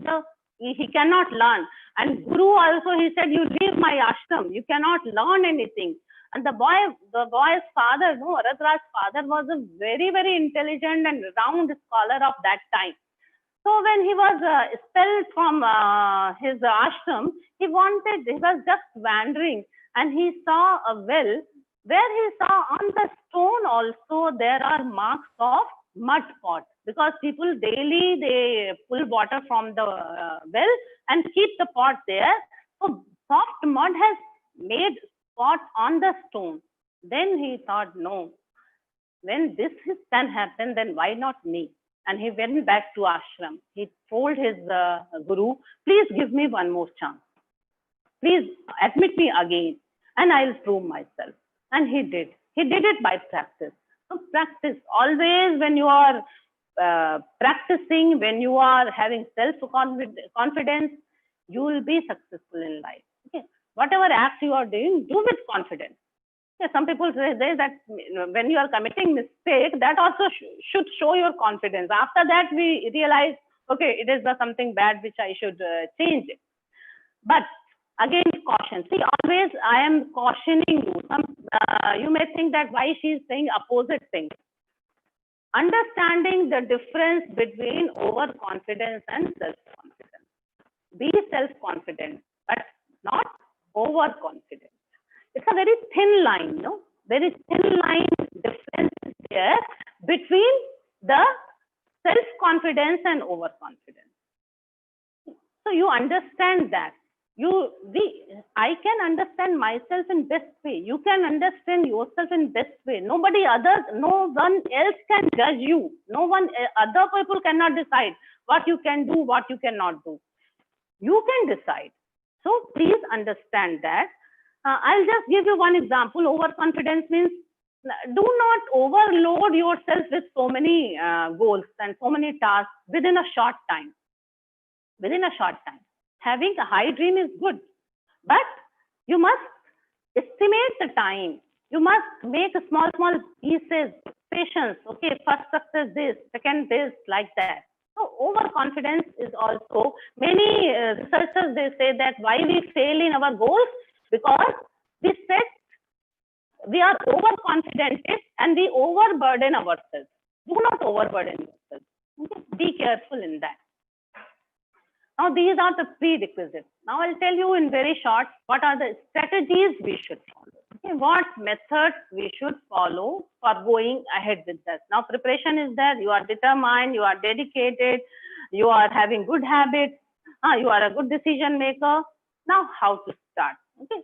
cannot learn. And Guru also, he said, you leave my ashram. You cannot learn anything. And the boy's father, Varadaraj's father was a very, very intelligent and renowned scholar of that time. So when he was expelled from his ashram, he was just wandering and he saw a well where he saw on the stone also there are marks of mud pot, because people daily they pull water from the well and keep the pot there. So soft mud has made spot on the stone. Then he thought, no, when this can happen, then why not me? And he went back to ashram. He told his guru, please give me one more chance. Please admit me again, and I'll prove myself. And he did. He did it by practice. So practice always. When you are practicing, when you are having self-confidence, you will be successful in life. Okay. Whatever act you are doing, do with confidence. Yeah, some people say that when you are committing mistake, that also should show your confidence. After that, we realize, okay, it is something bad which I should change it. But again, caution. See, always I am cautioning you. You may think that why she is saying opposite things. Understanding the difference between overconfidence and self-confidence. Be self-confident, but not overconfident. It's a very thin line, no? Very thin line difference there between the self-confidence and overconfidence. So you understand that. I can understand myself in best way. You can understand yourself in best way. No one else can judge you. Other people cannot decide what you can do, what you cannot do. You can decide. So please understand that. I'll just give you one example. Overconfidence means do not overload yourself with so many goals and so many tasks within a short time. Within a short time. Having a high dream is good, but you must estimate the time. You must make small pieces, patience. Okay, first success this, second this, like that. So overconfidence is also, many researchers, they say that why we fail in our goals, because we are overconfident and we overburden ourselves. Do not overburden yourself. Okay? Be careful in that. Now, these are the prerequisites. Now, I'll tell you in very short, what are the strategies we should follow. Okay, what methods we should follow for going ahead with that. Now, preparation is there. You are determined, you are dedicated, you are having good habits, you are a good decision maker. Now, how to start? Okay.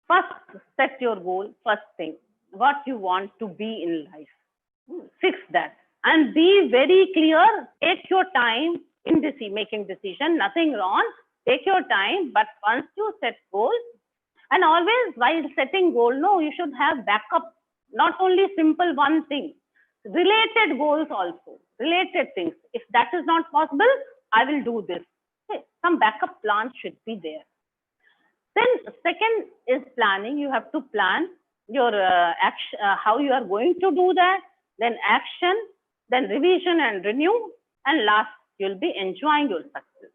First, set your goal. First thing, what you want to be in life. Fix that. And be very clear. Take your time in making decision, nothing wrong. Take your time, but once you set goals, and always while setting goal, no, you should have backup, not only simple one thing, related goals also, related things. If that is not possible, I will do this. Okay. Some backup plans should be there. Then second is planning. You have to plan your action, how you are going to do that, then action, then revision and renew, and last, you'll be enjoying your success.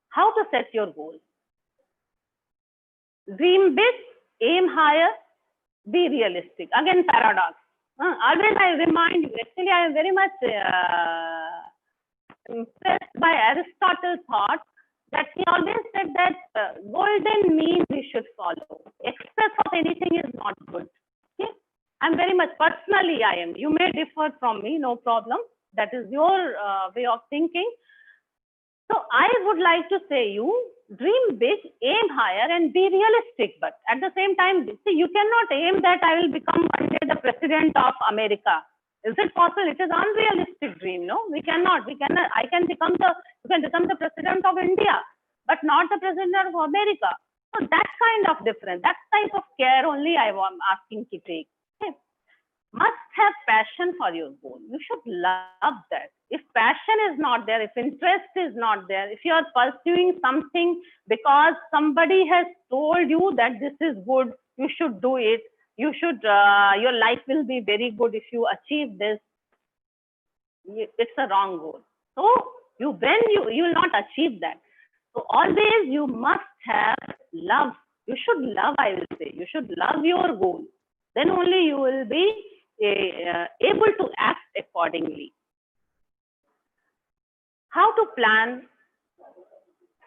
How to set your goals? Dream big, aim higher, be realistic. Again, paradox. Always I remind you, actually I am very much impressed by Aristotle's thought that he always said that golden mean we should follow. Excess of anything is not good. Okay? I'm very much, personally I am. You may differ from me, no problem. That is your way of thinking. So I would like to say you, dream big, aim higher, and be realistic. But at the same time, see, you cannot aim that I will become one day the president of America. Is it possible? It is unrealistic dream, no? We cannot. You can become the president of India, but not the president of America. So that kind of difference, that type of care only I am asking to take. Okay. Must have passion for your goal. You should love that. If passion is not there, if interest is not there, if you are pursuing something because somebody has told you that this is good, you should do it, you should, your life will be very good if you achieve this, it's a wrong goal. So you will not achieve that. So always you must have love. You should love, I will say. You should love your goal. Then only you will be able to act accordingly. How to plan?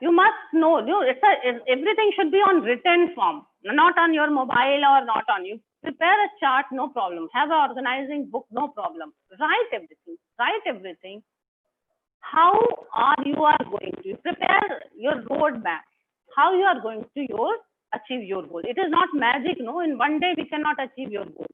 You must know. Everything should be on written form. not on your mobile or not on you. Prepare a chart, no problem. Have an organizing book, no problem. Write everything. Write everything. How you are going to prepare your roadmap? How you are going to achieve your goal? It is not magic, no. In one day we cannot achieve your goal.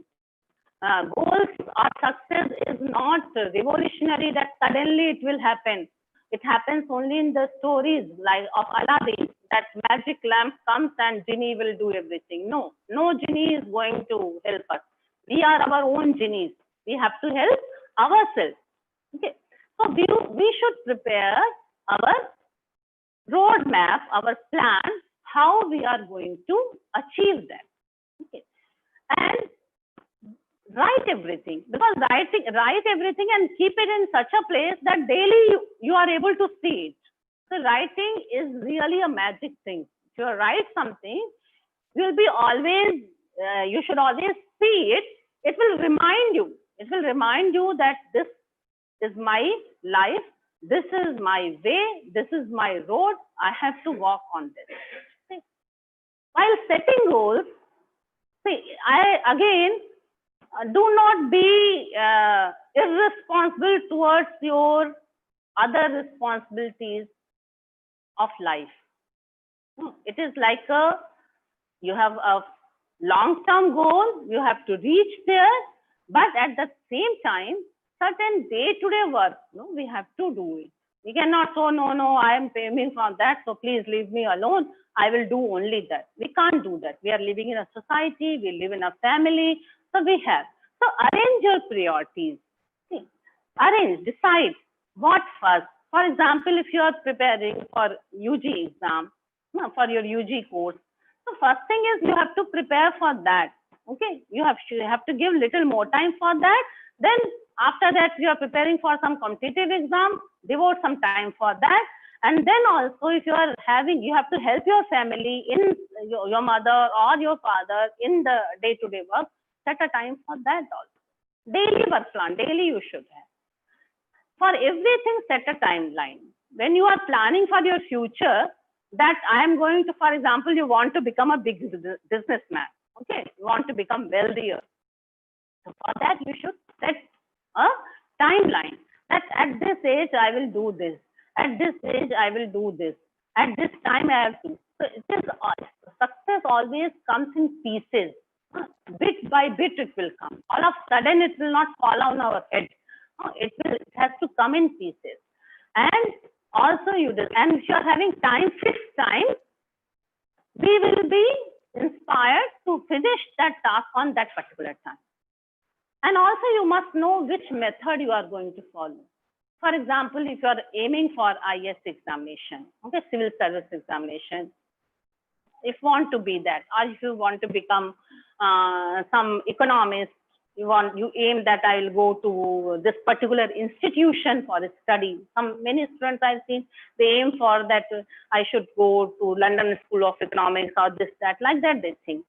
Goals or success is not revolutionary that suddenly it will happen. It happens only in the stories like of Aladdin, that magic lamp comes and genie will do everything. No, no genie is going to help us. We are our own genies. We have to help ourselves. Okay. So we should prepare our roadmap, our plan, how we are going to achieve that. Okay. And write everything, because write everything and keep it in such a place that daily you are able to see it. So writing is really a magic thing. If you write something, you'll be always, you should always see it. It will remind you. It will remind you that this is my life. This is my way. This is my road. I have to walk on this. See? While setting goals, see, do not be irresponsible towards your other responsibilities of life. It is like you have a long-term goal, you have to reach there, but at the same time, certain day-to-day work, we have to do it. We cannot say, no, I am aiming for that, so please leave me alone. I will do only that. We can't do that. We are living in a society, we live in a family, so we have. So arrange your priorities. See, arrange, decide what first. For example, if you are preparing for UG exam, for your UG course, so first thing is you have to prepare for that. Okay, you have to give little more time for that. Then after that, you are preparing for some competitive exam, devote some time for that. And then also, if you are you have to help your family in your mother or your father in the day-to-day work, set a time for that also. Daily work plan, daily you should have. For everything, set a timeline. When you are planning for your future, that I am going to, for example, you want to become a big businessman. Okay, you want to become wealthier. So for that, you should set a timeline. That at this age, I will do this. At this age, I will do this. At this time, I have to. So it is success always comes in pieces. Bit by bit, it will come. All of a sudden, it will not fall on our head. It has to come in pieces. And also, and if you are having fixed time, we will be inspired to finish that task on that particular time. And also, you must know which method you are going to follow. For example, if you are aiming for IS examination, okay, civil service examination, if you want to be that, or if you want to become some economist, you aim that I will go to this particular institution for a study. Many students I've seen, they aim for that I should go to London School of Economics or this, that, like that they think.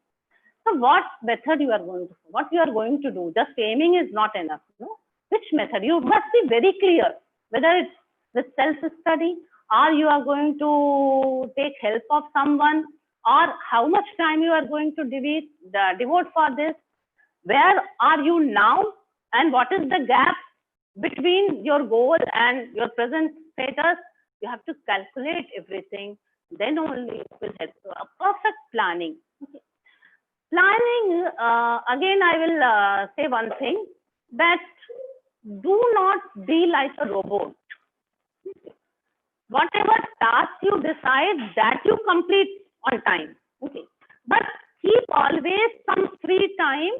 So what method you are going to, what you are going to do? Just aiming is not enough. No? Which method? You must be very clear, whether it's with self-study or you are going to take help of someone, or how much time you are going to devote for this. Where are you now, and what is the gap between your goal and your present status? You have to calculate everything. Then only it will help. So a perfect planning. Okay. Planning, again, I will say one thing, that do not be like a robot. Whatever task you decide, that you complete on time. Okay. But keep always some free time,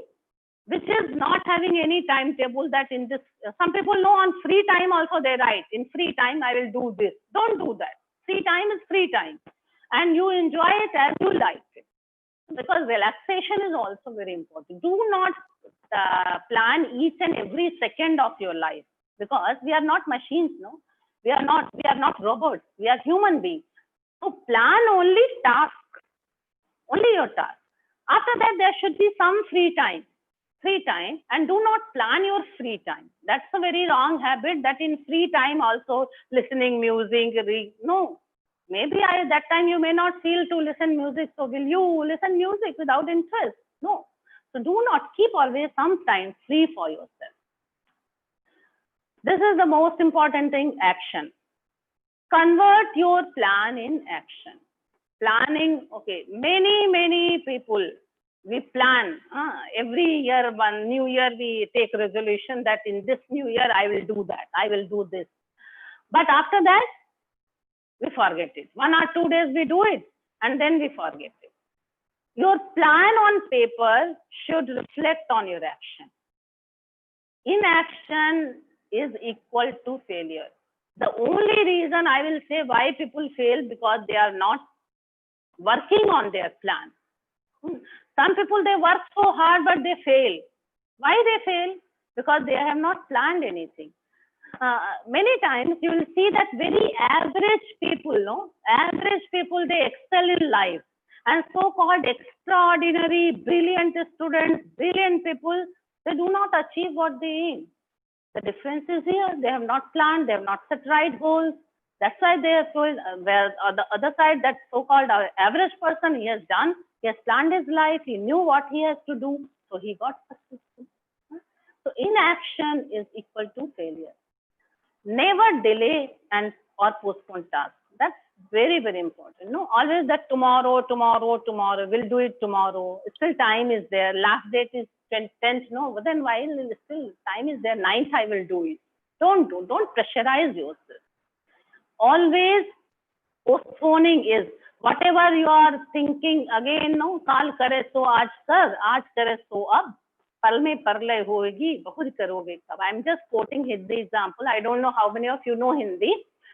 which is not having any timetable. That in this, some people know on free time also they write, in free time I will do this. Don't do that. Free time is free time. And you enjoy it as you like it. Because relaxation is also very important. Do not plan each and every second of your life, because we are not machines, no? We are not robots. We are human beings. So plan only task, only your task. After that, there should be some free time, and do not plan your free time. That's a very wrong habit, that in free time also listening music, no. Maybe that time you may not feel to listen music. So will you listen music without interest? No. So do not keep always some time free for yourself. This is the most important thing, action. Convert your plan in action. Planning, okay, many people, we plan every year, one new year, we take resolution that in this new year, I will do that, I will do this. But after that, we forget it. 1 or 2 days we do it and then we forget it. Your plan on paper should reflect on your action. Inaction is equal to failure. The only reason I will say why people fail because they are not working on their plan. Some people, they work so hard, but they fail. Why they fail? Because they have not planned anything. Many times you will see that very average people, average people, they excel in life. And so-called extraordinary, brilliant students, brilliant people, they do not achieve what they aim. The difference is here. They have not planned. They have not set right goals. That's why they have told, where on the other side, that so-called average person, he has done, he has planned his life, he knew what he has to do, so he got successful. So inaction is equal to failure. Never delay or postpone tasks. That's very, very important. No, always that tomorrow, we'll do it tomorrow. Still time is there. Last date is 10th. No, but then while still time is there, 9th I will do it. Don't pressurize yourself. Always postponing is whatever you are thinking again, no, kaal kare so aaj kar, aaj kare so ab, pal mein parlay hoegi, bahut karoge kab. I'm just quoting Hindi example. I don't know how many of you know Hindi,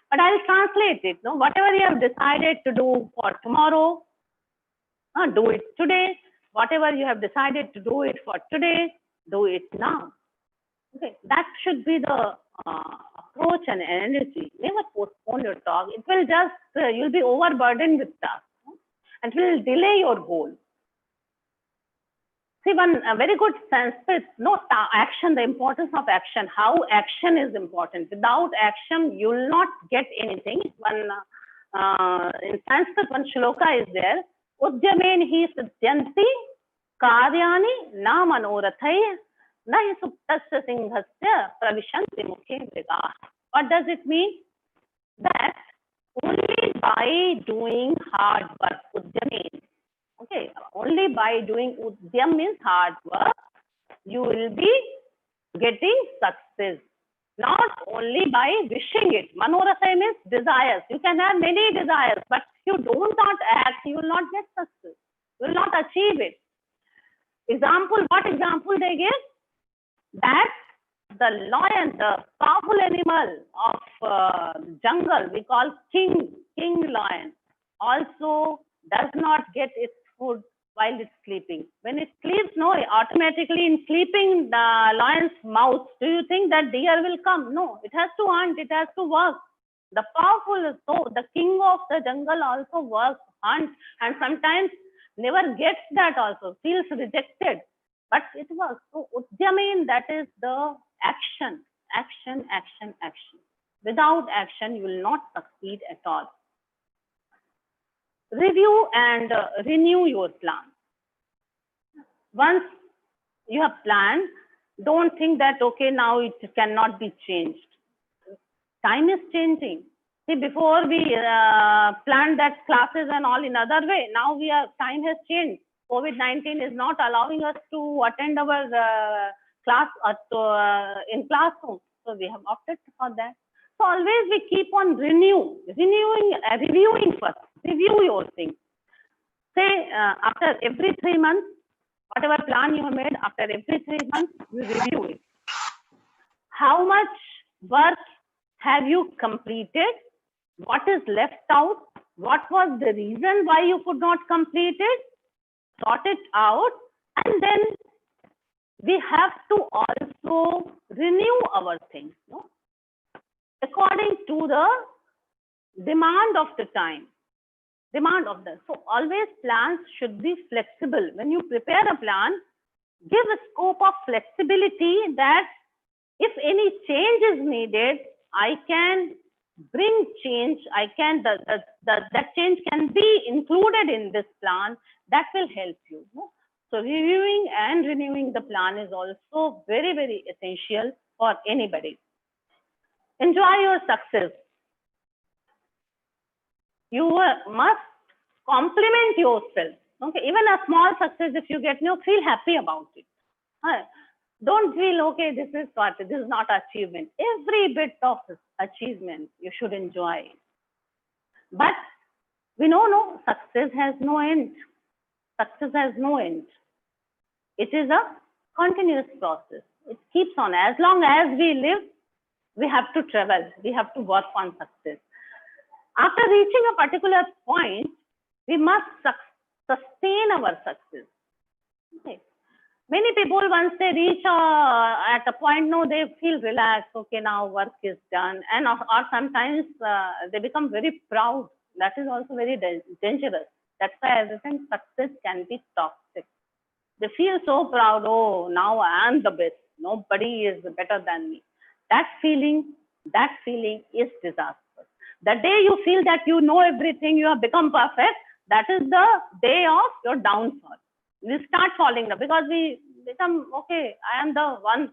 but I'll translate it. No, whatever you have decided to do for tomorrow, do it today. Whatever you have decided to do it for today, do it now. Okay, that should be the approach and energy. Never postpone your talk. It will just, you'll be overburdened with tasks, and it will delay your goal. See, one very good Sanskrit, action, the importance of action, how action is important. Without action, you will not get anything. One, in Sanskrit, one shloka is there. Udyamen hi siddhyanti karyani na manorathai nahi suptasya singhasya pravishanti mukhe mrigaah. What does it mean? That only by doing hard work, udyamen. Okay, only by doing udyam means hard work, you will be getting success. Not only by wishing it. Manorathai means desires. You can have many desires, but if you do not act, you will not get success. You will not achieve it. Example, what example they give? That the lion, the powerful animal of jungle, we call king lion, also does not get its food while it's sleeping. When it sleeps, no, automatically in sleeping the lion's mouth, do you think that deer will come? No, it has to hunt, it has to work. The powerful, so the king of the jungle also works, hunts, and sometimes never gets that also, feels rejected, but it works. So Udyamin, that is the action. Without action, you will not succeed at all. Review and renew your plan. Once you have planned, don't think that, okay, now it cannot be changed. Time is changing. See, before we planned that classes and all in other way, now time has changed. COVID-19 is not allowing us to attend our class in classroom. So we have opted for that. So always we keep on reviewing first. Review your things. Say after every 3 months, whatever plan you have made, after every 3 months, you review it. How much work have you completed? What is left out? What was the reason why you could not complete it? Sort it out, and then we have to also renew our things, no? According to the demand of the time. So always plans should be flexible. When you prepare a plan, give a scope of flexibility that if any change is needed, I can bring change. That change can be included in this plan. That will help you. No? So reviewing and renewing the plan is also very, very essential for anybody. Enjoy your success. You must compliment yourself. Okay, even a small success, if you get, feel happy about it. Don't feel, okay, this is not achievement. Every bit of achievement you should enjoy. But we know, no, success has no end. Success has no end. It is a continuous process. It keeps on. As long as we live, we have to travel. We have to work on success. After reaching a particular point, we must sustain our success. Okay. Many people, once they reach at a point, no, they feel relaxed. Okay, now work is done, and or sometimes they become very proud. That is also very dangerous. That's why I think success can be toxic. They feel so proud. Oh, now I am the best. Nobody is better than me. That feeling is disastrous. The day you feel that you know everything, you have become perfect, that is the day of your downfall. We start falling down because we become, okay, I am the one,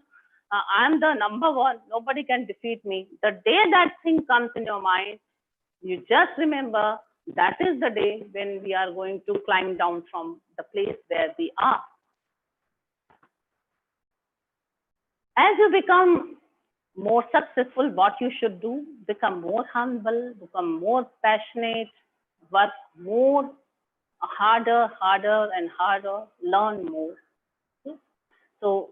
I am the number one, nobody can defeat me. The day that thing comes in your mind, you just remember that is the day when we are going to climb down from the place where we are. As you become more successful, what you should do, become more humble, become more passionate, work more, harder and harder, learn more. Okay? So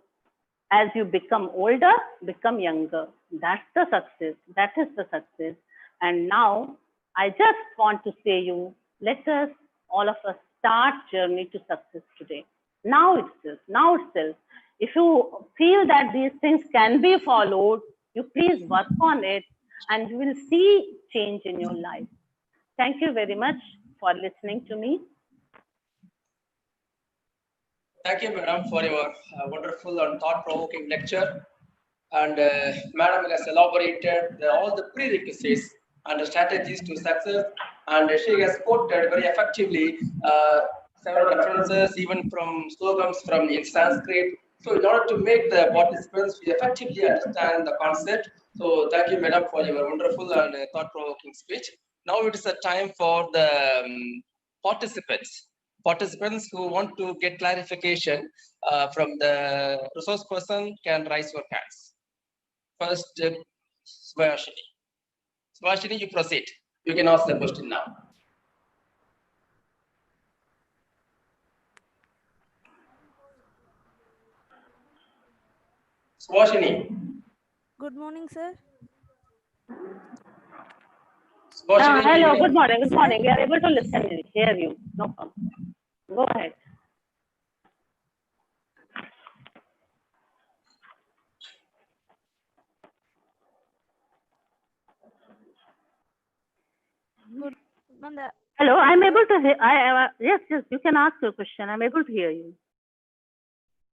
as you become older, become younger. That's the success. That is the success. And now I just want to say you, let us, all of us, start journey to success today. Now itself. If you feel that these things can be followed, you please work on it and you will see change in your life. Thank you very much for listening to me. Thank you, Madam, for your wonderful and thought-provoking lecture. And Madam has elaborated all the prerequisites and the strategies to success. And she has quoted very effectively several references, even from slogans from in Sanskrit. So in order to make the participants effectively understand the concept, so thank you, Madam, for your wonderful and thought-provoking speech. Now it is a time for the participants who want to get clarification from the resource person can raise your hands. First, Svashini. Svashini, you proceed. You can ask the question now. Svashini. Good morning, sir. Hello, good morning. Good morning. We are able to listen and hear you. No problem. Go ahead. Good. Hello, I'm able to hear. Yes, you can ask your question. I'm able to hear you.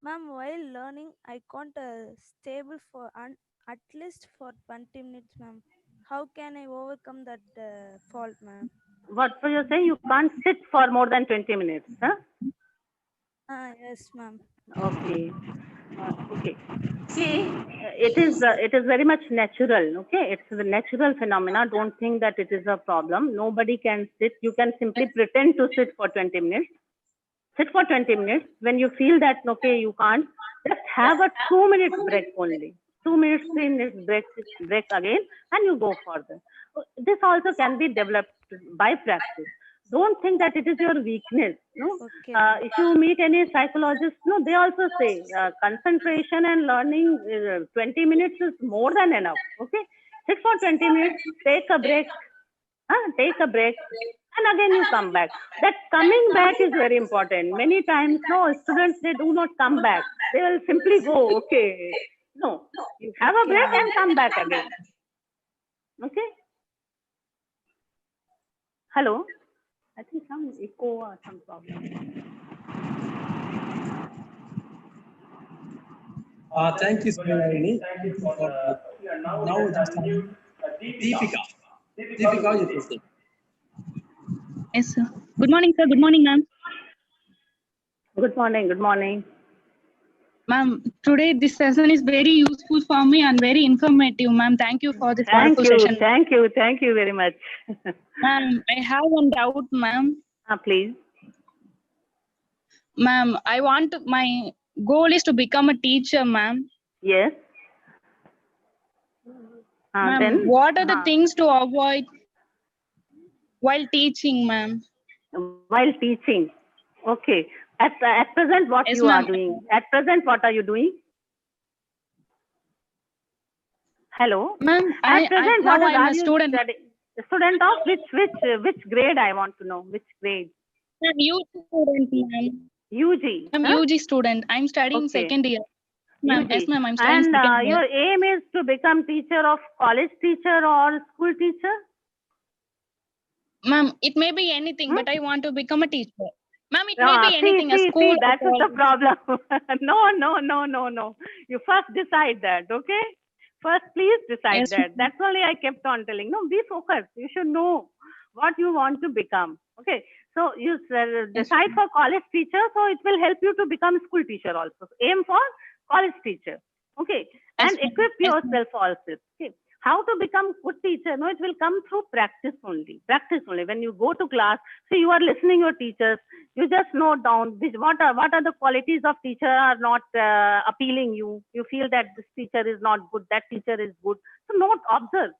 Ma'am, while learning, I can't stable for at least for 20 minutes, ma'am. How can I overcome that fault, ma'am? What you're saying? You can't sit for more than 20 minutes, huh? Yes, ma'am. Okay. Okay. See, it is very much natural. Okay, it's a natural phenomena. Don't think that it is a problem. Nobody can sit. You can simply pretend to sit for 20 minutes. Sit for 20 minutes. When you feel that okay, you can't, just have a 2-minute break only. 2 minutes, 3 minutes break again, and you go further. This also can be developed by practice. Don't think that it is your weakness. No, okay. If you meet any psychologist, no, they also say concentration and learning 20 minutes is more than enough. Okay, sit for 20 minutes, take a break, and again you come back. That coming back is very important. Many times, no, students, they do not come back. They will simply go, okay. No, you have a break and come back again. Okay. Hello. I think some echo or some problem. Thank you, Svashini. Now it is time. Deepika. Deepika, you proceed. Yes, sir. Good morning, sir. Good morning, ma'am. Good morning. Good morning. Ma'am, today this session is very useful for me and very informative, ma'am. Thank you for this Thank wonderful you. session. Thank you. Thank you very much. Ma'am, I have one doubt, ma'am. Please. Ma'am, my goal is to become a teacher, ma'am. Yes. Ma'am, Then what are the things to avoid while teaching, ma'am? while teaching? Okay. At present, what Yes, you are ma'am. doing? At present, what are you doing? Hello. Ma'am, At present, now what I'm are a you student. studying? Student of which grade? I want to know which grade. I'm UG student, ma'am. UG. I'm UG student. I'm studying Okay. second year. Ma'am, UG. yes, ma'am. I'm studying And second year. your aim is to become teacher of college teacher or school teacher? Ma'am, it may be anything, but I want to become a teacher. Ma'am, it may Yeah, be anything, a school or that is the college. problem. No. You first decide that, okay? First, please decide Yes, that. ma'am. That's only I kept on telling. No, be focused. You should know what you want to become. Okay. So you decide for college teacher, so it will help you to become school teacher also. Aim for college teacher. Okay. Yes, And ma'am. equip Yes, ma'am. yourself also. Okay. How to become good teacher? No, it will come through practice only. Practice only. When you go to class, see, you are listening your teachers. You just note down what are the qualities of teacher are not appealing you. You feel that this teacher is not good, that teacher is good. So note, observe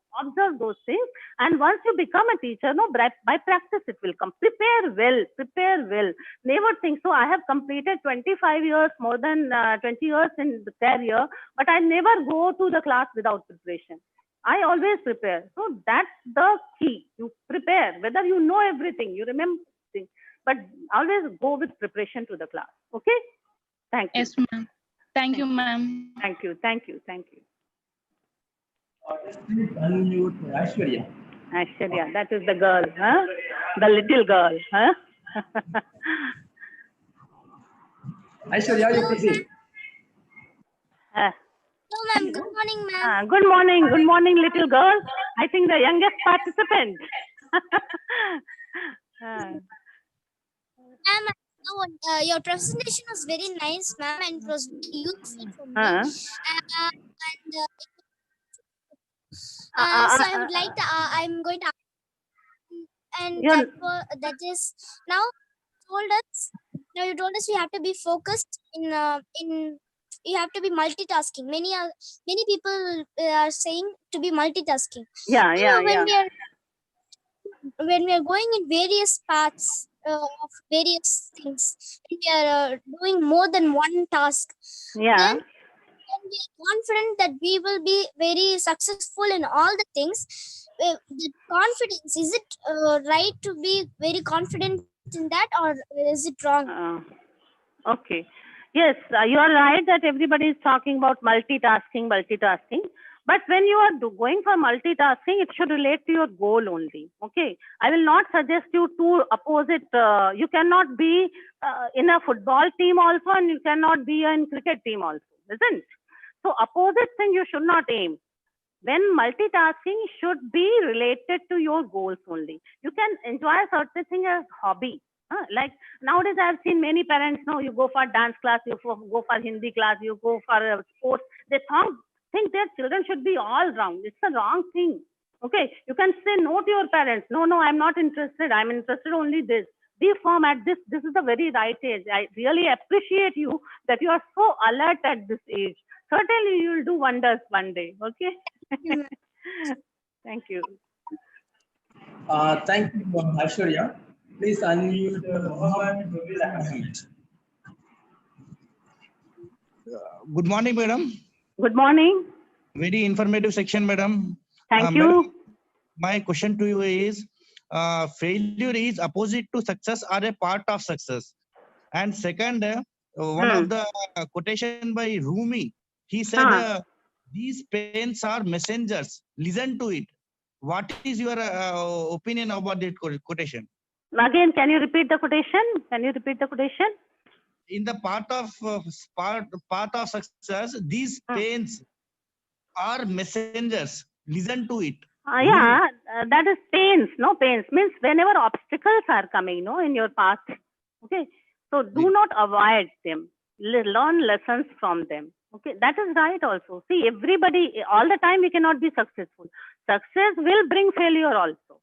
those things. And once you become a teacher, no, by practice it will come. Prepare well. Never think so. I have completed 25 years, more than 20 years in the career, but I never go to the class without preparation. I always prepare. So that's the key. You prepare, whether you know everything, you remember things, but always go with preparation to the class. Okay? Thank you. Yes, ma'am. Thank you, ma'am. Thank you. Please unmute Aishwarya. Aishwarya, that is the girl, huh? The little girl, huh? Aishwarya, you proceed. Hello, ma'am. Good morning, ma'am. Good morning, little girl. I think the youngest participant. Ma'am, your presentation was very nice, ma'am, and it was very useful for me. So I would like to. I'm going to. And that is now told us. Now you told us we have to be focused in. You have to be multitasking. Many people are saying to be multitasking. When we are going in various paths of various things, we are doing more than one task. Then we are confident that we will be very successful in all the things. The confidence, is it right to be very confident in that, or is it wrong? Okay. Yes, you are right that everybody is talking about multitasking. But when you are going for multitasking, it should relate to your goal only. Okay. I will not suggest you to opposite. You cannot be in a football team also, and you cannot be in cricket team also, isn't? So opposite thing you should not aim. When multitasking should be related to your goals only. You can enjoy certain thing as hobby. Like nowadays, I've seen many parents. No, you go for dance class, you go for Hindi class, you go for sports. They think their children should be all round. It's a wrong thing. Okay, you can say no to your parents. No, I'm not interested. I'm interested only this. Be firm at this. This is the very right age. I really appreciate you that you are so alert at this age. Certainly, you will do wonders one day. Okay. Thank you. Thank you, Aishwarya. Please unmute Muhammad. Good morning, madam. Good morning. Very informative section, madam. Thank you. Madam, my question to you is, failure is opposite to success or a part of success? And second, one of the quotation by Rumi, he said, these pains are messengers. Listen to it. What is your opinion about that quotation? Again, can you repeat the quotation? In the path of success, these pains are messengers. Listen to it. Yeah, that is pains, no pains. Means whenever obstacles are coming, no, in your path, okay. So do not avoid them. Learn lessons from them. Okay, that is right also. See, everybody, all the time we cannot be successful. Success will bring failure also.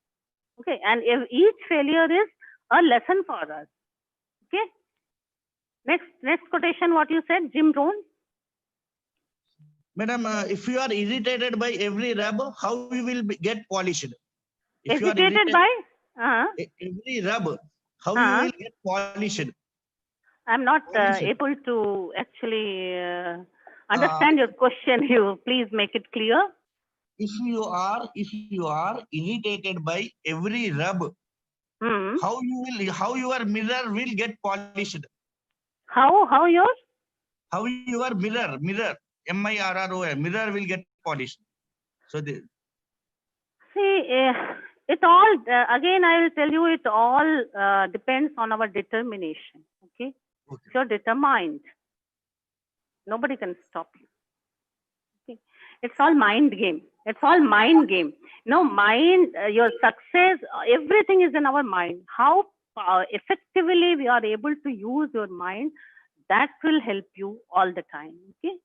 Okay, and if each failure is a lesson for us. Okay. Next quotation, what you said, Jim Rohn. Madam, if you are irritated by every rub, how you will get polished? If you are Hesitated by? every rub, how you will get polished? I'm not able to actually understand your question. You please make it clear. If you are irritated by every rub, how your mirror will get polished? How your? How your mirror mirror will get polished? So see, it all again. I will tell you, it all depends on our determination. Okay, if you're determined, nobody can stop you. Okay, it's all mind game. It's all mind game. No mind. Your success, everything is in our mind. How effectively we are able to use your mind, that will help you all the time. Okay.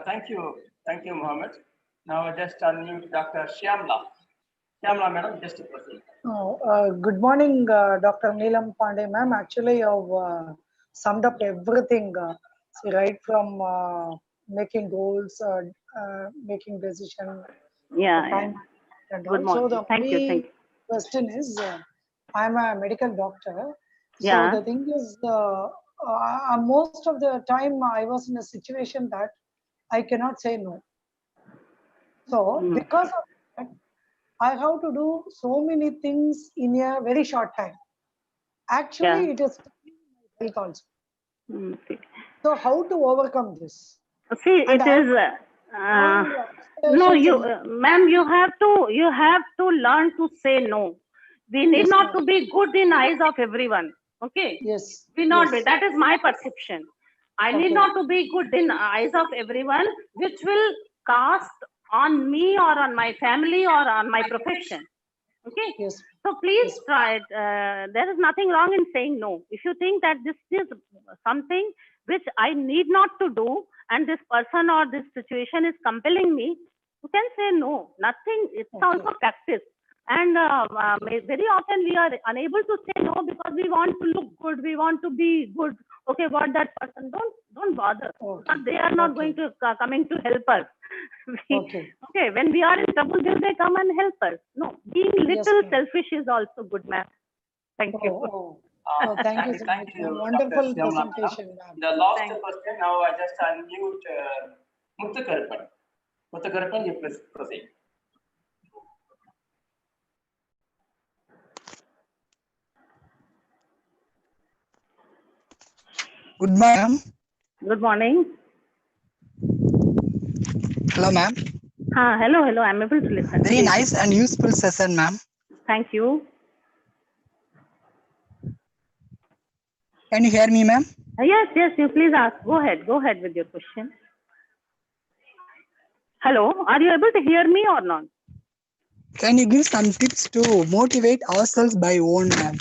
Thank you, Mohammed. Now I just unmute Dr. Shyamla. Shyamla, madam, just to proceed. Good morning, Dr. Neelam Pandey, ma'am. Actually, you've summed up everything, right from making goals, making decision. Yeah. And Good also, morning. Thank you. Question is, I'm a medical doctor. Yeah. So the thing is, most of the time I was in a situation that I cannot say no. So because of that, I have to do so many things in a very short time. Actually, it is health also. So how to overcome this? See, and it is no, ma'am, you have to learn to say no. We need not to be good in eyes of everyone. Okay. Yes. We not be. That is my perception. I need not to be good in eyes of everyone, which will cast on me or on my family or on my profession. Okay. Yes. So please try it. There is nothing wrong in saying no. If you think that this is something which I need not to do, and this person or this situation is compelling me, you can say no. Nothing. It's also practice. And very often we are unable to say no because we want to look good. We want to be good. Okay, what that person? Don't bother. They are not going to coming to help us. Okay. When we are in trouble, will they come and help us? No. Being little selfish is also good, ma'am. Thank you. Thank you. Thank you. Wonderful presentation. The last question. Now I just unmute Muthukarpan. Muthukarpan, you please proceed. Good morning. Good morning. Hello, ma'am. Hello. I'm able to listen. Very nice and useful session, ma'am. Thank you. Can you hear me, ma'am? Yes. You please ask. Go ahead with your question. Hello. Are you able to hear me or not? Can you give some tips to motivate ourselves by own, ma'am,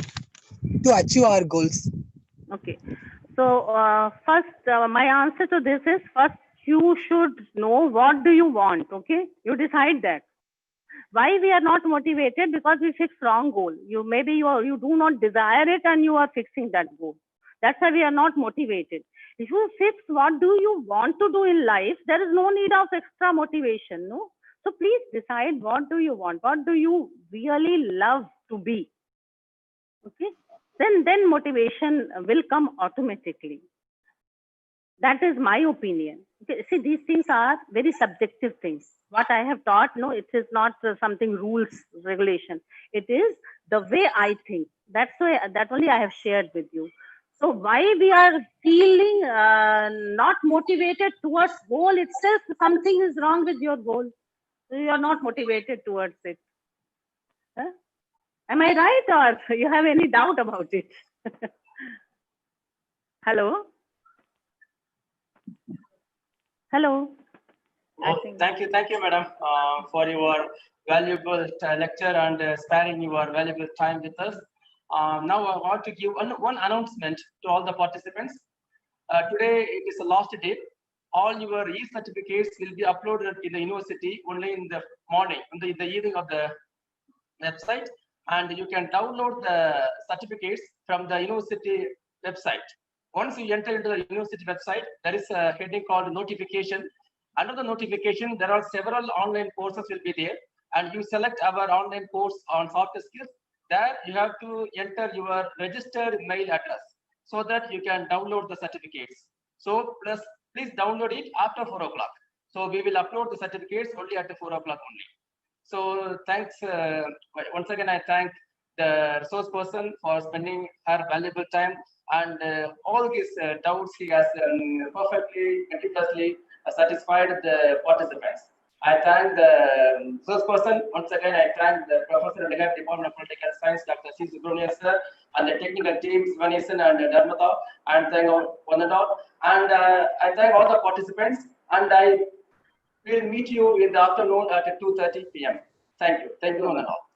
to achieve our goals? Okay. So first, my answer to this is, first you should know what do you want. Okay, you decide that. Why we are not motivated? Because we fix wrong goal. You do not desire it and you are fixing that goal. That's why we are not motivated. If you fix what do you want to do in life, there is no need of extra motivation. No. So please decide what do you want. What do you really love to be? Okay. Then motivation will come automatically. That is my opinion. Okay. See, these things are very subjective things. What I have taught, no, it is not something rules, regulation. It is the way I think. That's why that only I have shared with you. So why we are feeling not motivated towards goal itself, something is wrong with your goal. You are not motivated towards it. Huh? Am I right, or you have any doubt about it? Hello? Hello? Oh, thank you, madam, for your valuable lecture and sparing your valuable time with us. Now I want to give one announcement to all the participants. Today it is the last day. All your e-certificates will be uploaded in the university only in the morning, in the evening of the website, and you can download the certificates from the university website. Once you enter into the university website, there is a heading called notification. Under the notification, there are several online courses will be there, and you select our online course on soft skills. There you have to enter your registered mail address so that you can download the certificates. So please download it after 4 o'clock. So we will upload the certificates only at 4 o'clock only. So thanks, once again, I thank the resource person for spending her valuable time, and all his doubts he has perfectly, meticulously satisfied the participants. I thank the resource person. Once again, I thank the professor in the Department of Political Science, Dr. C. Subramanian sir, and the technical teams, Vanesan and Narmada, and thank one and all. And I thank all the participants, and I will meet you in the afternoon at 2:30 p.m. Thank you. Thank you, one and all.